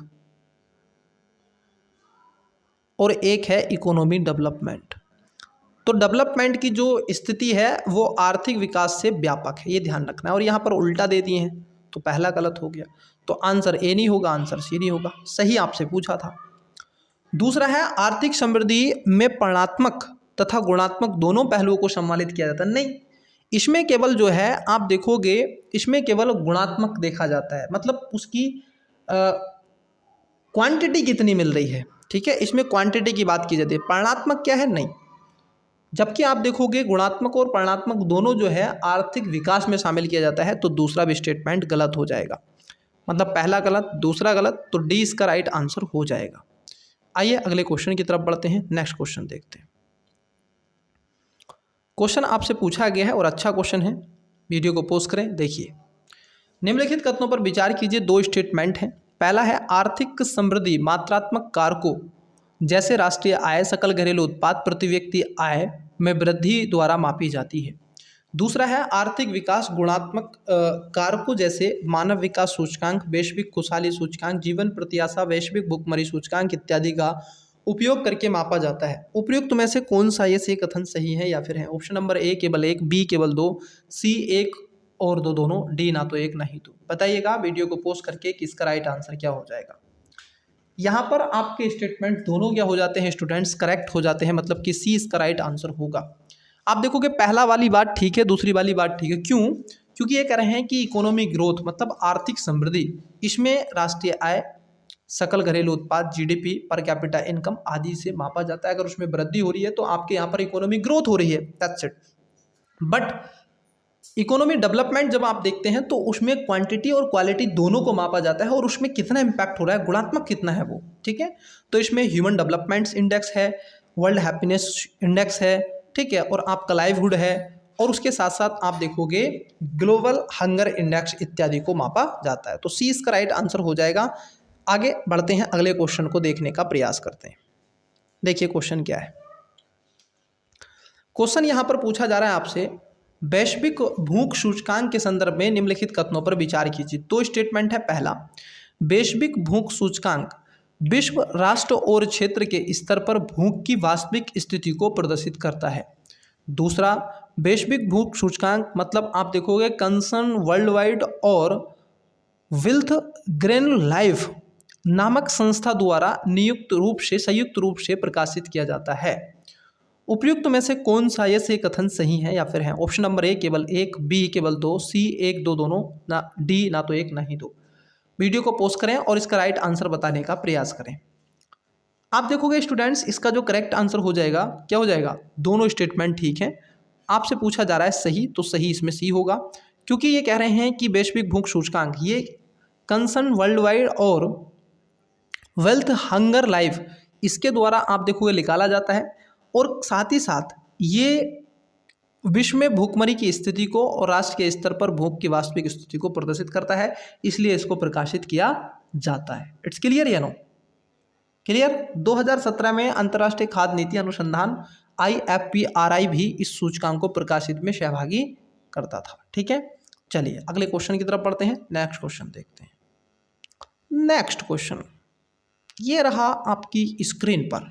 [SPEAKER 1] और एक है इकोनॉमी डेवलपमेंट। तो डेवलपमेंट की जो स्थिति है वो आर्थिक विकास से व्यापक है, ये ध्यान रखना है। और यहाँ पर उल्टा दे दिए हैं तो पहला गलत हो गया, तो आंसर ए नहीं होगा, आंसर सी नहीं होगा। सही आपसे पूछा था। दूसरा है आर्थिक समृद्धि में वर्णात्मक तथा गुणात्मक दोनों पहलुओं को सम्मिलित किया जाता है। नहीं, इसमें केवल जो है आप देखोगे, इसमें केवल गुणात्मक देखा जाता है, मतलब उसकी क्वांटिटी कितनी मिल रही है। ठीक है, इसमें क्वांटिटी की बात की जाती है, वर्णात्मक क्या है नहीं। जबकि आप देखोगे गुणात्मक और वर्णात्मक दोनों जो है आर्थिक विकास में शामिल किया जाता है, तो दूसरा भी स्टेटमेंट गलत हो जाएगा। मतलब पहला गलत, दूसरा गलत, तो डी इसका राइट आंसर हो जाएगा। आइए अगले क्वेश्चन की तरफ बढ़ते हैं, नेक्स्ट क्वेश्चन देखते हैं। क्वेश्चन आपसे पूछा गया है और अच्छा क्वेश्चन है, वीडियो को पॉज करें, देखिए। निम्नलिखित कथनों पर विचार कीजिए, दो स्टेटमेंट हैं। पहला है आर्थिक समृद्धि मात्रात्मक कारकों जैसे राष्ट्रीय आय, सकल घरेलू उत्पाद, प्रति व्यक्ति आय में वृद्धि द्वारा मापी जाती है। दूसरा है आर्थिक विकास गुणात्मक कारकों जैसे मानव विकास सूचकांक, वैश्विक खुशहाली सूचकांक, जीवन प्रत्याशा, वैश्विक भुखमरी सूचकांक इत्यादि का उपयोग करके मापा जाता है। उपयुक्त में से कौन सा ये से कथन सही है या फिर है? ऑप्शन नंबर ए केवल एक, बी केवल दो, सी एक और दो दोनों, डी ना तो एक नहीं तो। बताइएगा वीडियो को पोस्ट करके कि इसका राइट आंसर क्या हो जाएगा। यहाँ पर आपके स्टेटमेंट दोनों क्या हो जाते हैं स्टूडेंट्स, करेक्ट हो जाते हैं, मतलब कि सी इसका राइट आंसर होगा। आप देखोगे पहला वाली बात ठीक है, दूसरी वाली बात ठीक है। क्यों? क्योंकि ये कह रहे हैं कि इकोनॉमिक ग्रोथ मतलब आर्थिक समृद्धि, इसमें राष्ट्रीय आय, सकल घरेलू उत्पाद, जीडीपी, पर कैपिटा इनकम आदि से मापा जाता है। अगर उसमें वृद्धि हो रही है तो आपके यहाँ पर इकोनॉमिक ग्रोथ हो रही है, that's it. But economy development जब आप देखते हैं तो उसमें क्वांटिटी और क्वालिटी दोनों को मापा जाता है, और उसमें कितना इम्पैक्ट हो रहा है, गुणात्मक कितना है वो। ठीक है, तो इसमें ह्यूमन डेवलपमेंट्स इंडेक्स है, वर्ल्ड हैप्पीनेस इंडेक्स है, ठीक है, और आपका लाइवहुड है, और उसके साथ साथ आप देखोगे ग्लोबल हंगर इंडेक्स इत्यादि को मापा जाता है। तो सी इसका राइट आंसर हो जाएगा। आगे बढ़ते हैं, अगले क्वेश्चन को देखने का प्रयास करते हैं। देखिए क्वेश्चन क्या है। क्वेश्चन यहाँ पर पूछा जा रहा है आपसे, वैश्विक भूख सूचकांक के संदर्भ में निम्नलिखित कथनों पर विचार कीजिए। दो स्टेटमेंट है। पहला, वैश्विक भूख सूचकांक विश्व, राष्ट्र और क्षेत्र के स्तर पर भूख की वास्तविक स्थिति को प्रदर्शित करता है। दूसरा, वैश्विक भूख सूचकांक मतलब आप देखोगे कंसर्न वर्ल्ड वाइड और वेल्थ ग्रेन लाइफ नामक संस्था द्वारा संयुक्त रूप से प्रकाशित किया जाता है। उपयुक्त में से कौन सा ये से कथन सही है या फिर है? ऑप्शन नंबर ए केवल एक, बी केवल दो, सी एक दो दोनों, ना डी ना तो एक नहीं दो। वीडियो को पॉज करें और इसका राइट आंसर बताने का प्रयास करें। आप देखोगे स्टूडेंट्स इसका जो करेक्ट आंसर हो जाएगा, क्या हो जाएगा? दोनों स्टेटमेंट ठीक है। आपसे पूछा जा रहा है सही, तो सही इसमें सी होगा, क्योंकि ये कह रहे हैं कि वैश्विक भूख सूचकांक ये कंसर्न वर्ल्ड वाइड और वेल्थ हंगर लाइफ इसके द्वारा आप देखोगे निकाला जाता है, और साथ ही साथ ये विश्व में भूखमरी की स्थिति को और राष्ट्र के स्तर पर भूख की वास्तविक स्थिति को प्रदर्शित करता है, इसलिए इसको प्रकाशित किया जाता है। इट्स क्लियर या नो? क्लियर। 2017 में अंतर्राष्ट्रीय खाद्य नीति अनुसंधान IFPRI भी इस सूचकांक को प्रकाशित में सहभागी करता था। ठीक है, चलिए अगले क्वेश्चन की तरफ पढ़ते हैं, नेक्स्ट क्वेश्चन देखते हैं। नेक्स्ट क्वेश्चन ये रहा आपकी स्क्रीन पर।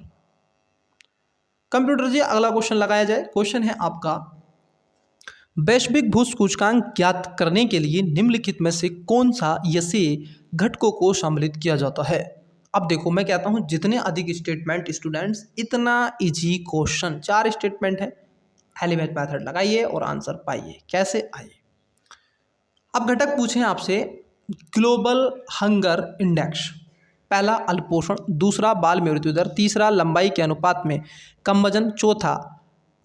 [SPEAKER 1] कंप्यूटर जी अगला क्वेश्चन लगाया जाए। क्वेश्चन है आपका, वैश्विक भूख सूचकांक ज्ञात करने के लिए निम्नलिखित में से कौन सा यसे घटकों को सम्मिलित किया जाता है? अब देखो मैं कहता हूं जितने अधिक स्टेटमेंट स्टूडेंट्स इतना इजी क्वेश्चन। 4 स्टेटमेंट है, एलिमेंट मेथड लगाइए और आंसर पाइए। कैसे? आइए अब घटक पूछें आपसे, ग्लोबल हंगर इंडेक्स। पहला अल्पोषण, दूसरा बाल मृत्यु दर, तीसरा लंबाई के अनुपात में कम वजन, चौथा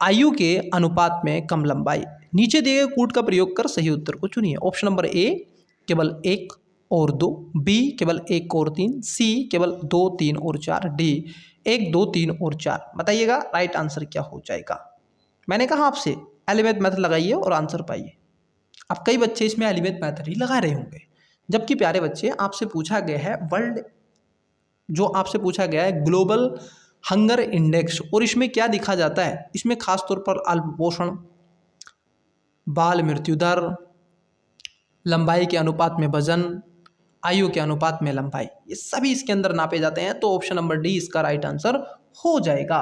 [SPEAKER 1] आयु के अनुपात में कम लंबाई। नीचे दिए गए कूट का प्रयोग कर सही उत्तर को चुनिए। ऑप्शन नंबर ए केवल 1 और 2, बी केवल 1 और 3, सी केवल 2, 3 और 4, डी 1, 2, 3 और 4। बताइएगा राइट आंसर क्या हो जाएगा। मैंने कहा आपसे एलिमेंट मेथड लगाइए और आंसर पाइए। अब कई बच्चे इसमें एलिमेंट मेथड ही लगा रहे होंगे, जबकि प्यारे बच्चे आपसे पूछा गया है ग्लोबल हंगर इंडेक्स, और इसमें क्या दिखा जाता है, इसमें खास तौर पर अल्पपोषण, बाल मृत्यु दर, लंबाई के अनुपात में वजन, आयु के अनुपात में लंबाई, ये सभी इसके अंदर नापे जाते हैं। तो ऑप्शन नंबर डी इसका राइट आंसर हो जाएगा।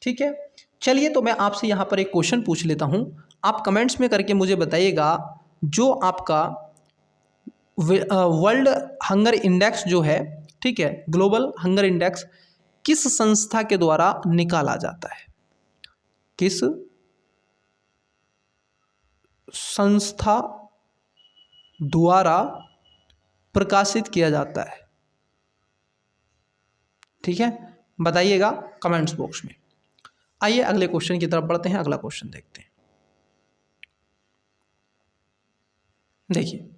[SPEAKER 1] ठीक है, चलिए तो मैं आपसे यहाँ पर एक क्वेश्चन पूछ लेता हूँ, आप कमेंट्स में करके मुझे बताइएगा जो आपका वर्ल्ड हंगर इंडेक्स जो है, ठीक है, ग्लोबल हंगर इंडेक्स किस संस्था के द्वारा निकाला जाता है, किस संस्था द्वारा प्रकाशित किया जाता है। ठीक है, बताइएगा कमेंट्स बॉक्स में। आइए अगले क्वेश्चन की तरफ बढ़ते हैं। अगला क्वेश्चन देखते हैं। देखिए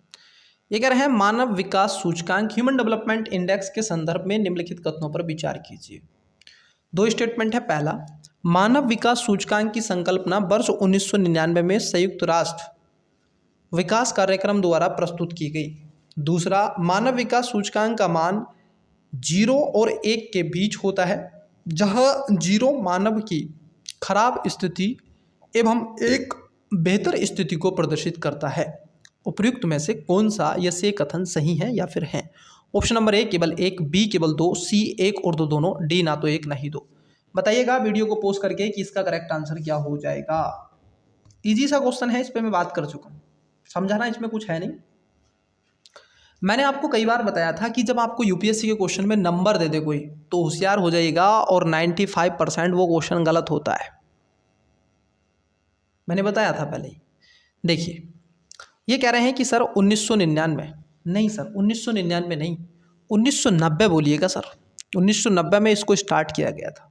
[SPEAKER 1] ये कह रहे हैं मानव विकास सूचकांक ह्यूमन डेवलपमेंट इंडेक्स के संदर्भ में निम्नलिखित कथनों पर विचार कीजिए। दो स्टेटमेंट है। पहला, मानव विकास सूचकांक की संकल्पना वर्ष 1999 में संयुक्त राष्ट्र विकास कार्यक्रम द्वारा प्रस्तुत की गई। दूसरा, मानव विकास सूचकांक का मान 0 और 1 के बीच होता है, जहां 0 मानव की खराब स्थिति एवं 1 बेहतर स्थिति को प्रदर्शित करता है। उपयुक्त में से कौन सा यह से कथन सही है या फिर है? ऑप्शन नंबर ए केवल 1, बी केवल 2, सी 1 और 2 दोनों, डी ना तो 1 ना ही 2। बताइएगा वीडियो को पोस्ट करके कि इसका करेक्ट आंसर क्या हो जाएगा। इजी सा क्वेश्चन है, इस पर मैं बात कर चुका हूँ, समझाना इसमें कुछ है नहीं। मैंने आपको कई बार बताया था कि जब आपको यूपीएससी के क्वेश्चन में नंबर दे दे कोई तो होशियार हो जाइएगा, और 95% वो क्वेश्चन गलत होता है। मैंने बताया था पहले ही। देखिए ये कह रहे हैं कि सर 1999, नहीं सर 1999 नहीं, 1990 बोलिएगा सर, 1990 में इसको स्टार्ट किया गया था।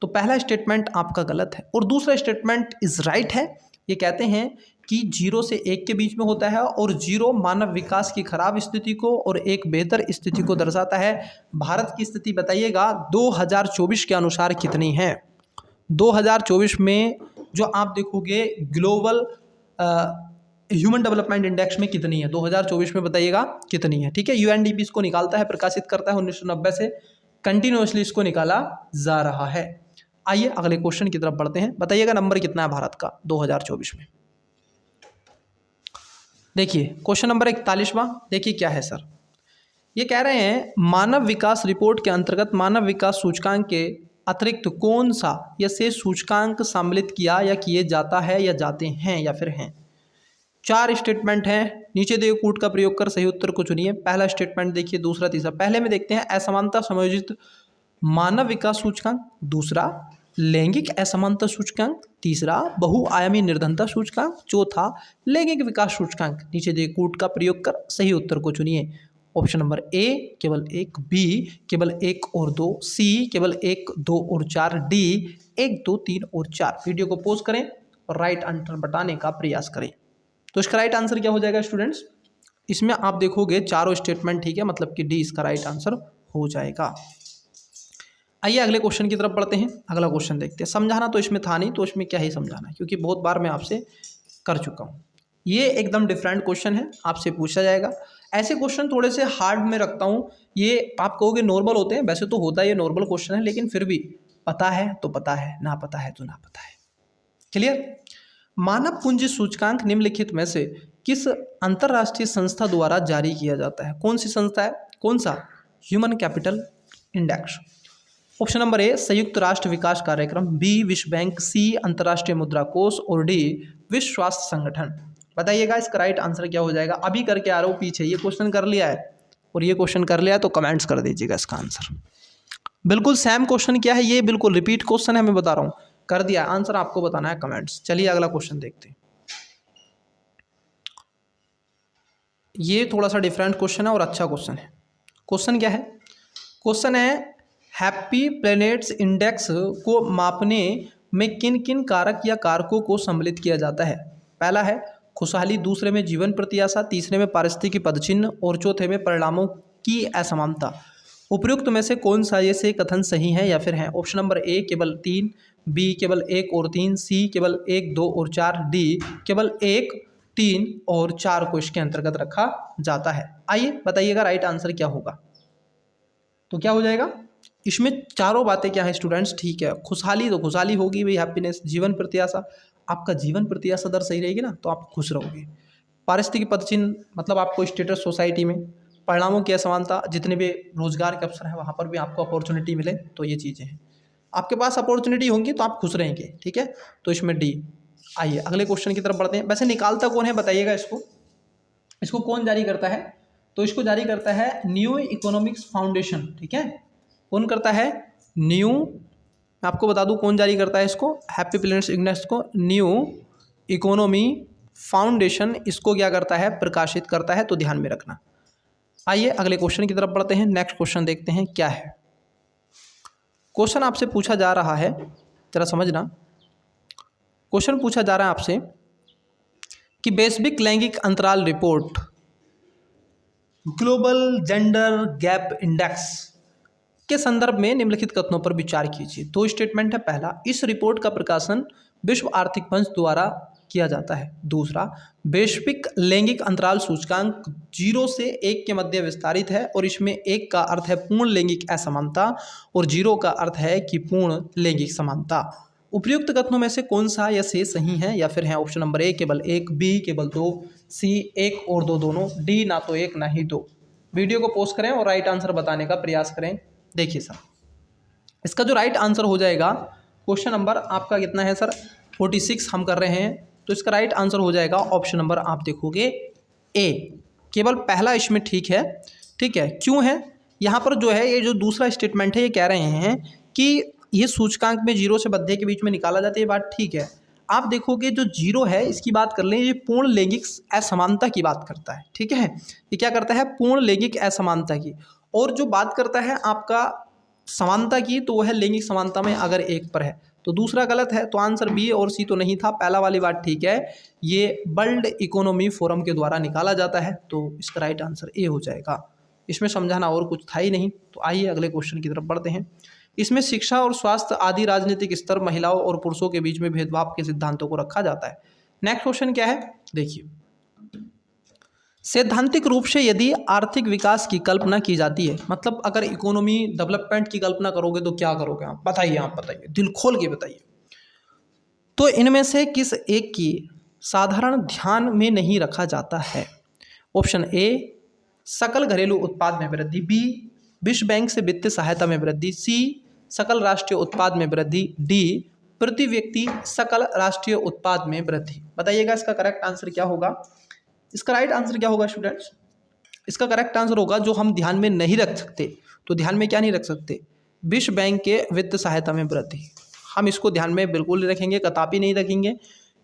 [SPEAKER 1] तो पहला स्टेटमेंट आपका गलत है, और दूसरा स्टेटमेंट इज राइट है। ये कहते हैं कि 0 से 1 के बीच में होता है, और 0 मानव विकास की खराब स्थिति को और 1 बेहतर स्थिति को दर्शाता है। भारत की स्थिति बताइएगा 2024 के अनुसार कितनी है। 2024 में जो आप देखोगे ग्लोबल ह्यूमन डेवलपमेंट इंडेक्स में कितनी है, 2024 में बताइएगा कितनी है। ठीक है, यूएनडीपी इसको निकालता है, प्रकाशित करता है, 1990 से कंटिन्यूसली इसको निकाला जा रहा है। आइए अगले क्वेश्चन की तरफ बढ़ते हैं। बताइएगा नंबर कितना है भारत का 2024 में। देखिए क्वेश्चन नंबर 41वां, देखिए क्या है सर। ये कह रहे हैं मानव विकास रिपोर्ट के अंतर्गत मानव विकास सूचकांक के अतिरिक्त कौन सा या शेष सूचकांक सम्मिलित किया या किए जाता है या जाते हैं या फिर हैं। 4 स्टेटमेंट हैं, नीचे दिए कूट का प्रयोग कर सही उत्तर को चुनिए। पहला स्टेटमेंट देखिए, दूसरा, तीसरा। पहले में देखते हैं असमानता समायोजित मानव विकास सूचकांक, दूसरा लैंगिक असमानता सूचकांक, तीसरा बहुआयामी निर्धनता सूचकांक, चौथा लैंगिक विकास सूचकांक। नीचे दिए कूट का प्रयोग कर सही उत्तर को चुनिए। ऑप्शन नंबर ए केवल 1, बी केवल 1 और 2, सी केवल 1, 2 और 4, डी 1, 2, 3 और 4। वीडियो को पॉज करें और राइट आंसर बताने का प्रयास करें। तो इसका राइट आंसर क्या हो जाएगा स्टूडेंट्स, इसमें आप देखोगे चारों स्टेटमेंट, ठीक है, मतलब कि डी इसका राइट आंसर हो जाएगा। आइए अगले क्वेश्चन की तरफ बढ़ते हैं। अगला क्वेश्चन देखते हैं। समझाना तो इसमें था नहीं, तो इसमें क्या ही समझाना है, क्योंकि बहुत बार मैं आपसे कर चुका हूँ। ये एकदम डिफरेंट क्वेश्चन है, आपसे पूछा जाएगा। ऐसे क्वेश्चन थोड़े से हार्ड में रखता हूँ, ये आप कहोगे नॉर्मल होते हैं, वैसे तो होता है ये नॉर्मल क्वेश्चन है, लेकिन फिर भी पता है तो पता है, ना पता है तो ना पता है। क्लियर। मानव पूंजी सूचकांक निम्नलिखित में से किस अंतरराष्ट्रीय संस्था द्वारा जारी किया जाता है? कौन सी संस्था है, कौन सा? Human capital index. Option number ए संयुक्त राष्ट्र विकास कार्यक्रम, बी विश्व बैंक, सी अंतर्राष्ट्रीय मुद्रा कोष और डी विश्व स्वास्थ्य संगठन। बताइएगा इसका राइट आंसर क्या हो जाएगा। अभी करके आ रहा हूँ पीछे, ये क्वेश्चन कर लिया है और ये क्वेश्चन कर लिया है, तो कमेंट्स कर दीजिएगा इसका आंसर। बिल्कुल सेम क्वेश्चन क्या है, ये बिल्कुल रिपीट क्वेश्चन है, मैं बता रहा हूँ। कर दिया आंसर, आपको बताना है कमेंट्स। चलिए अगला क्वेश्चन देखते हैं। ये थोड़ा सा डिफरेंट क्वेश्चन है और अच्छा क्वेश्चन है। क्वेश्चन क्या है? क्वेश्चन है हैप्पी प्लैनेट्स इंडेक्स को मापने में किन किन कारक या कारकों को सम्मिलित किया जाता है? पहला है खुशहाली, दूसरे में जीवन प्रत्याशा, तीसरे में पारिस्थितिकी पदचिन्ह और चौथे में परिणामों की असमानता। उपयुक्त में से कौन सा ये से कथन सही है या फिर है? ऑप्शन नंबर ए केवल 3, बी केवल 1 और 3, सी केवल 1, 2 और 4, डी केवल 1, 3 और 4 को इसके अंतर्गत रखा जाता है। आइए बताइएगा राइट आंसर क्या होगा। तो क्या हो जाएगा इसमें? चारों बातें क्या है स्टूडेंट्स? ठीक है, खुशहाली तो खुशहाली होगी भाई, हैप्पीनेस। जीवन प्रत्याशा, आपका जीवन प्रत्याशा दर सही रहेगी ना तो आप खुश रहोगे। पारिस्थितिकी पदचिन्ह मतलब आपको स्टेटस सोसाइटी में। परिणामों की असमानता, जितने भी रोजगार के अवसर हैं वहाँ पर भी आपको अपॉर्चुनिटी मिले, तो ये चीज़ें हैं। आपके पास अपॉर्चुनिटी होंगी तो आप खुश रहेंगे, ठीक है, तो इसमें डी। आइए अगले क्वेश्चन की तरफ बढ़ते हैं। वैसे निकालता कौन है बताइएगा इसको कौन जारी करता है? तो इसको जारी करता है न्यू इकोनॉमिक्स फाउंडेशन, ठीक है। कौन करता है? न्यू, मैं आपको बता दूं कौन जारी करता है इसको, हैप्पी प्लैनेट्स इंडेक्स को न्यू इकोनॉमी फाउंडेशन इसको क्या करता है? प्रकाशित करता है, तो ध्यान में रखना। आइए अगले क्वेश्चन की तरफ बढ़ते हैं। नेक्स्ट क्वेश्चन देखते हैं क्या है। क्वेश्चन आपसे पूछा जा रहा है, जरा समझना। क्वेश्चन पूछा जा रहा है आपसे कि वैश्विक लैंगिक अंतराल report global gender gap index के संदर्भ में निम्नलिखित कथनों पर विचार कीजिए। दो स्टेटमेंट है। पहला, इस रिपोर्ट का प्रकाशन विश्व आर्थिक मंच द्वारा किया जाता है। दूसरा, वैश्विक लैंगिक अंतराल सूचकांक 0 से 1 के मध्य विस्तारित है और इसमें 1 का अर्थ है पूर्ण लैंगिक असमानता और 0 का अर्थ है कि पूर्ण लैंगिक समानता। उपयुक्त कथनों में से कौन सा या से सही है या फिर है? ऑप्शन नंबर ए केवल 1, बी केवल 2, सी 1 और 2 दोनों, डी ना तो 1 ना ही 2। वीडियो को पॉज करें और राइट आंसर बताने का प्रयास करें। देखिए सर, इसका जो राइट आंसर हो जाएगा, क्वेश्चन नंबर आपका कितना है सर? 46 हम कर रहे हैं, तो इसका राइट आंसर हो जाएगा ऑप्शन नंबर आप देखोगे ए, केवल पहला इसमें ठीक है। ठीक है, क्यों है? यहाँ पर जो है ये जो दूसरा स्टेटमेंट है ये कह रहे हैं कि ये सूचकांक में 0 से बद्धे के बीच में निकाला जाता है, ये बात ठीक है। आप देखोगे जो 0 है इसकी बात कर लें, ये पूर्ण लैंगिक असमानता की बात करता है, ठीक है। ये क्या करता है? पूर्ण लैंगिक असमानता की। और जो बात करता है आपका समानता की, तो वह लैंगिक समानता में अगर 1 पर है, तो दूसरा गलत है। तो आंसर बी और सी तो नहीं था, पहला वाली बात ठीक है। ये वर्ल्ड इकोनॉमी फोरम के द्वारा निकाला जाता है, तो इसका राइट आंसर ए हो जाएगा। इसमें समझाना और कुछ था ही नहीं। तो आइए अगले क्वेश्चन की तरफ बढ़ते हैं। इसमें शिक्षा और स्वास्थ्य आदि राजनीतिक स्तर, महिलाओं और पुरुषों के बीच में भेदभाव के सिद्धांतों को रखा जाता है। नेक्स्ट क्वेश्चन क्या है देखिए, सैद्धांतिक रूप से यदि आर्थिक विकास की कल्पना की जाती है, मतलब अगर इकोनॉमी डेवलपमेंट की कल्पना करोगे तो क्या करोगे आप बताइए, आप बताइए, दिल खोल के बताइए। तो इनमें से किस एक की साधारण ध्यान में नहीं रखा जाता है? ऑप्शन ए, सकल घरेलू उत्पाद में वृद्धि, बी, विश्व बैंक से वित्तीय सहायता में वृद्धि, सी, सकल राष्ट्रीय उत्पाद में वृद्धि, डी, प्रति व्यक्ति सकल राष्ट्रीय उत्पाद में वृद्धि। बताइएगा इसका करेक्ट आंसर क्या होगा? इसका राइट आंसर क्या होगा स्टूडेंट्स? इसका करेक्ट आंसर होगा, जो हम ध्यान में नहीं रख सकते, तो ध्यान में क्या नहीं रख सकते? विश्व बैंक के वित्त सहायता में वृद्धि। हम इसको ध्यान में बिल्कुल नहीं रखेंगे, कदापि नहीं रखेंगे,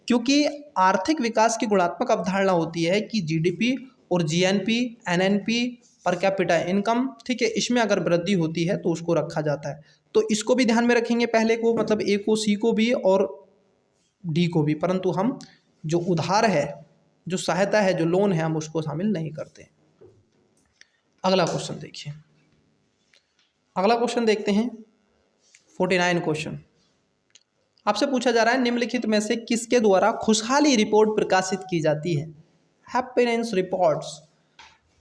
[SPEAKER 1] क्योंकि आर्थिक विकास की गुणात्मक अवधारणा होती है कि जीडीपी और GNP, NNP, per capita income, ठीक है, इसमें अगर वृद्धि होती है तो उसको रखा जाता है। तो इसको भी ध्यान में रखेंगे, पहले को मतलब ए को, सी को भी और डी को भी, परंतु हम जो उधार है, जो सहायता है, जो लोन है, हम उसको शामिल नहीं करते। अगला क्वेश्चन देखिए, अगला क्वेश्चन देखते हैं 49 क्वेश्चन। आपसे पूछा जा रहा है निम्नलिखित में से किसके द्वारा खुशहाली रिपोर्ट प्रकाशित की जाती है? Happiness reports.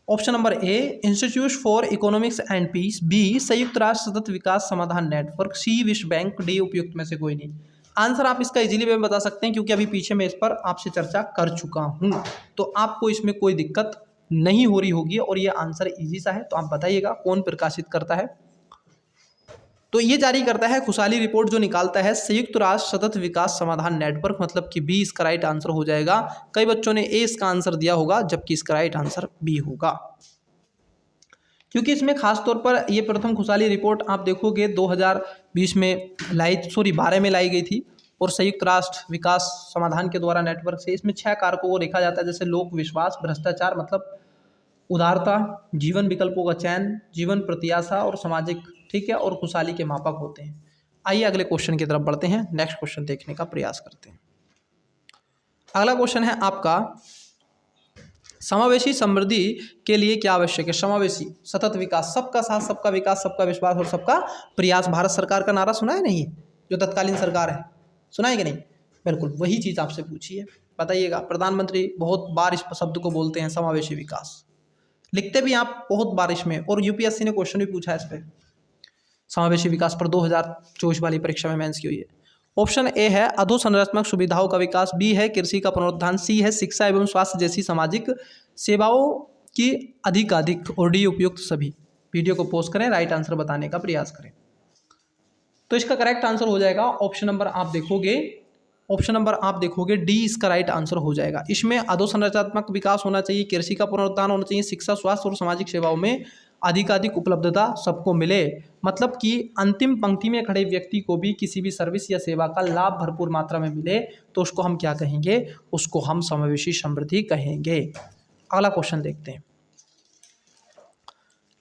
[SPEAKER 1] Option number A, institute for economics and peace, B, संयुक्त राष्ट्र सतत विकास समाधान नेटवर्क, सी, विश्व बैंक, डी, उपयुक्त में से कोई नहीं। आंसर आप इसका इजीली वे बता सकते हैं, क्योंकि अभी पीछे मैं इस पर आपसे चर्चा कर चुका हूं, तो आपको इसमें कोई दिक्कत नहीं हो रही होगी और ये आंसर इजी सा है। तो आप बताइएगा कौन प्रकाशित करता है? तो ये जारी करता है, खुशहाली रिपोर्ट जो निकालता है, संयुक्त राष्ट्र सतत विकास समाधान नेटवर्क, मतलब कि बी इसका राइट आंसर हो जाएगा। कई बच्चों ने ए इसका आंसर दिया होगा, जबकि इसका राइट आंसर बी होगा, क्योंकि इसमें खासतौर पर ये प्रथम खुशहाली रिपोर्ट आप देखोगे 2020 में 12 में लाई गई थी, और संयुक्त राष्ट्र विकास समाधान के द्वारा नेटवर्क से इसमें 6 कारकों को देखा जाता है, जैसे लोक विश्वास, भ्रष्टाचार, मतलब उदारता, जीवन विकल्पों का चयन, जीवन प्रत्याशा और सामाजिक, ठीक है, और खुशहाली के मापक होते हैं। आइए अगले क्वेश्चन की तरफ बढ़ते हैं, नेक्स्ट क्वेश्चन देखने का प्रयास करते हैं। अगला क्वेश्चन है आपका, समावेशी समृद्धि के लिए क्या आवश्यक है? समावेशी, सतत विकास, सबका साथ, सबका विकास, सबका विश्वास और सबका प्रयास, भारत सरकार का नारा सुना है नहीं, जो तत्कालीन सरकार है, सुना है कि नहीं? बिल्कुल वही चीज़ आपसे पूछी है, बताइएगा। प्रधानमंत्री बहुत बार इस शब्द को बोलते हैं, समावेशी विकास, लिखते भी आप बहुत बार इसमें, और यूपीएससी ने क्वेश्चन भी पूछा है इस पर, समावेशी विकास पर 2024 वाली परीक्षा में मेंस की हुई है। ऑप्शन ए है अधोसंरचनात्मक सुविधाओं का विकास, बी है कृषि का पुनरुत्थान, सी है शिक्षा एवं स्वास्थ्य जैसी सामाजिक सेवाओं की अधिकाधिक, और डी उपयुक्त सभी। वीडियो को पॉज करें, राइट आंसर बताने का प्रयास करें। तो इसका करेक्ट आंसर हो जाएगा ऑप्शन नंबर, आप देखोगे डी इसका राइट आंसर हो जाएगा। इसमें अधोसंरचनात्मक विकास होना चाहिए, कृषि का पुनरुत्थान होना चाहिए, शिक्षा, स्वास्थ्य और सामाजिक सेवाओं में अधिकाधिक उपलब्धता सबको मिले, मतलब कि अंतिम पंक्ति में खड़े व्यक्ति को भी किसी भी सर्विस या सेवा का लाभ भरपूर मात्रा में मिले, तो उसको हम क्या कहेंगे? उसको हम समावेशी समृद्धि कहेंगे। अगला क्वेश्चन देखते हैं।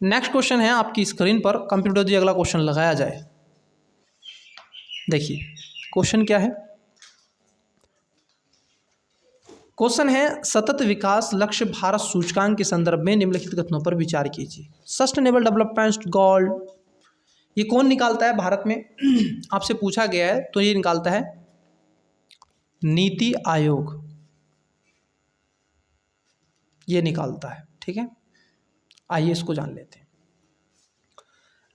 [SPEAKER 1] नेक्स्ट क्वेश्चन है आपकी स्क्रीन पर, कंप्यूटर जी अगला क्वेश्चन लगाया जाए। देखिए क्वेश्चन क्या है, क्वेश्चन है सतत विकास लक्ष्य भारत सूचकांक के संदर्भ में निम्नलिखित कथनों पर विचार कीजिए। सस्टेनेबल डेवलपमेंट गोल ये कौन निकालता है भारत में? आपसे पूछा गया है, तो ये निकालता है नीति आयोग, ये निकालता है, ठीक है। आइए इसको जान लेते हैं।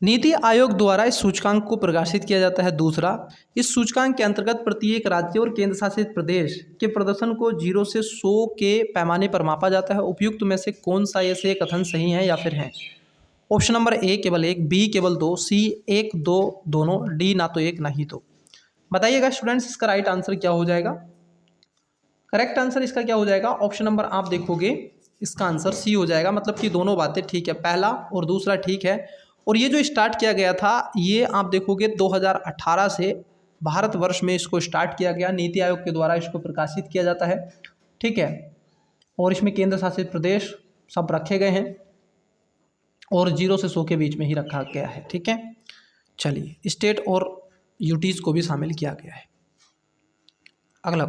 [SPEAKER 1] नीति आयोग द्वारा इस सूचकांक को प्रकाशित किया जाता है। दूसरा, इस सूचकांक के अंतर्गत प्रत्येक राज्य और केंद्र शासित प्रदेश के प्रदर्शन को 0 से 100 के पैमाने पर मापा जाता है। उपयुक्त में से कौन सा ये से कथन सही है या फिर है? ऑप्शन नंबर ए केवल 1, बी केवल 2, सी 1 2 दोनों, डी ना तो एक ना ही दो। बताइएगा स्टूडेंट्स, इसका राइट आंसर क्या हो जाएगा? करेक्ट आंसर इसका क्या हो जाएगा? ऑप्शन नंबर आप देखोगे इसका आंसर सी हो जाएगा, मतलब कि दोनों बातें ठीक है, पहला और दूसरा ठीक है। और ये जो स्टार्ट किया गया था, ये आप देखोगे 2018 से भारतवर्ष में इसको स्टार्ट किया गया, नीति आयोग के द्वारा इसको प्रकाशित किया जाता है, ठीक है। और इसमें केंद्र शासित प्रदेश सब रखे गए हैं और 0 से 100 के बीच में ही रखा गया है, ठीक है। चलिए, स्टेट और यूटीज को भी शामिल किया गया है। अगला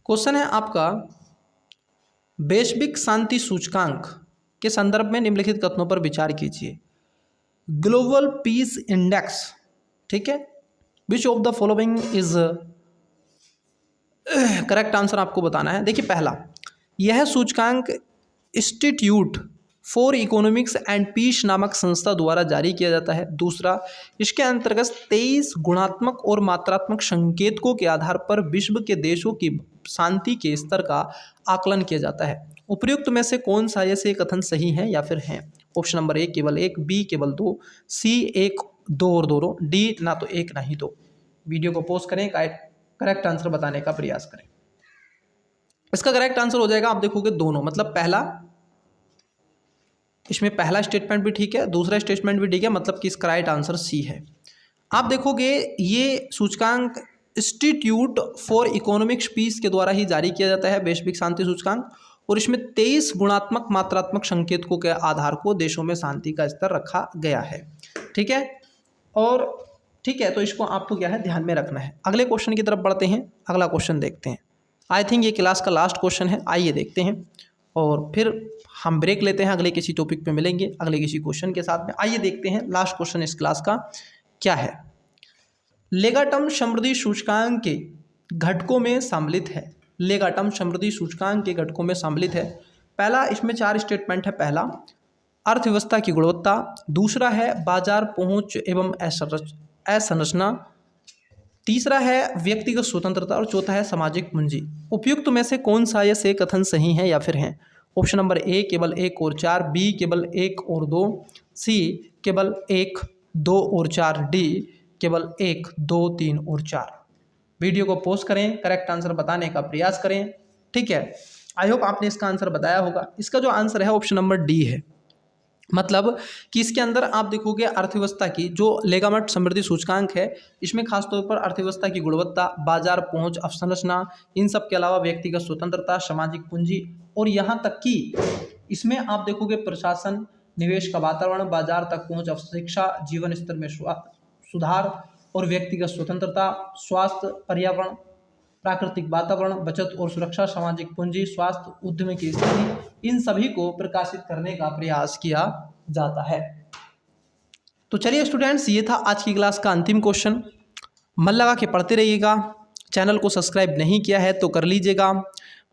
[SPEAKER 1] क्वेश्चन है आपका, वैश्विक शांति सूचकांक के संदर्भ में निम्नलिखित कथनों पर विचार कीजिए। ग्लोबल पीस इंडेक्स, ठीक है, which of the following is correct answer आपको बताना है। देखिए पहला, यह सूचकांक institute for economics and peace नामक संस्था द्वारा जारी किया जाता है। दूसरा, इसके अंतर्गत 23 गुणात्मक और मात्रात्मक संकेतकों के आधार पर विश्व के देशों की शांति के स्तर का आकलन किया जाता है। उपयुक्त में से कौन सा ये से कथन सही है या फिर है? ऑप्शन नंबर ए केवल 1, बी केवल 2, सी 1 2 और दोनों, डी ना तो एक ना ही दो। वीडियो को पॉज करें, करेक्ट आंसर बताने का प्रयास करें। इसका करेक्ट आंसर हो जाएगा, आप देखोगे दोनों, मतलब पहला, इसमें पहला स्टेटमेंट भी ठीक है, दूसरा स्टेटमेंट भी ठीक है, मतलब कि इसका राइट आंसर सी है। आप देखोगे ये सूचकांक इंस्टीट्यूट फॉर इकोनॉमिक्स पीस के द्वारा ही जारी किया जाता है, वैश्विक शांति सूचकांक, और इसमें 23 गुणात्मक मात्रात्मक संकेतकों के आधार को देशों में शांति का स्तर रखा गया है, ठीक है। और ठीक है, तो इसको आपको क्या है ध्यान में रखना है। अगले क्वेश्चन की तरफ बढ़ते हैं, अगला क्वेश्चन देखते हैं। आई थिंक ये क्लास का लास्ट क्वेश्चन है, आइए देखते हैं और फिर हम ब्रेक लेते हैं, अगले किसी टॉपिक पे मिलेंगे अगले किसी क्वेश्चन के साथ में। आइए देखते हैं लास्ट क्वेश्चन इस क्लास का क्या है। लेगाटम समृद्धि सूचकांक के घटकों में सम्मिलित है, लेगाटम समृद्धि सूचकांक के घटकों में सम्मिलित है। पहला, इसमें 4 स्टेटमेंट है। पहला, अर्थव्यवस्था की गुणवत्ता, दूसरा है बाजार पहुंच एवं असंरचना, तीसरा है व्यक्तिगत स्वतंत्रता और चौथा है सामाजिक पूंजी। उपयुक्त में से कौन सा ये से कथन सही है या फिर है? ऑप्शन नंबर ए केवल 1 और 4, बी केवल 1 और 2, सी केवल 1 2 और 4, डी केवल 1 2 3 और 4। वीडियो को पॉज करें, करेक्ट आंसर बताने का प्रयास करें, ठीक है। आई होप आपने इसका आंसर बताया होगा। इसका जो आंसर है ऑप्शन नंबर डी है, मतलब कि इसके अंदर आप देखोगे अर्थव्यवस्था की जो लेगामट समृद्धि सूचकांक है, इसमें खासतौर पर अर्थव्यवस्था की गुणवत्ता, बाजार पहुंच, अवसंरचना, इन सब के अलावा व्यक्तिगत स्वतंत्रता, सामाजिक पूंजी और यहाँ तक कि इसमें आप देखोगे प्रशासन, निवेश का वातावरण, बाजार तक पहुंच, शिक्षा, जीवन स्तर में सुधार और व्यक्तिगत स्वतंत्रता, स्वास्थ्य, पर्यावरण, प्राकृतिक वातावरण, बचत और सुरक्षा, सामाजिक पूंजी, स्वास्थ्य, उद्यमी की स्थिति, इन सभी को प्रकाशित करने का प्रयास किया जाता है। तो चलिए स्टूडेंट्स, ये था आज की क्लास का अंतिम क्वेश्चन। मन लगा के पढ़ते रहिएगा। चैनल को सब्सक्राइब नहीं किया है तो कर लीजिएगा।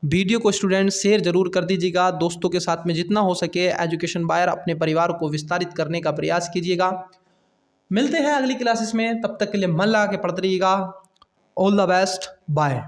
[SPEAKER 1] वीडियो को स्टूडेंट्स शेयर जरूर कर दीजिएगा। दोस्तों के साथ में जितना हो सके एजुकेशन बायर अपने परिवार को विस्तारित करने का प्रयास कीजिएगा। मिलते हैं अगली क्लासेस में, तब तक के लिए मन लगा के पढ़ते रहिएगा। All the best, bye.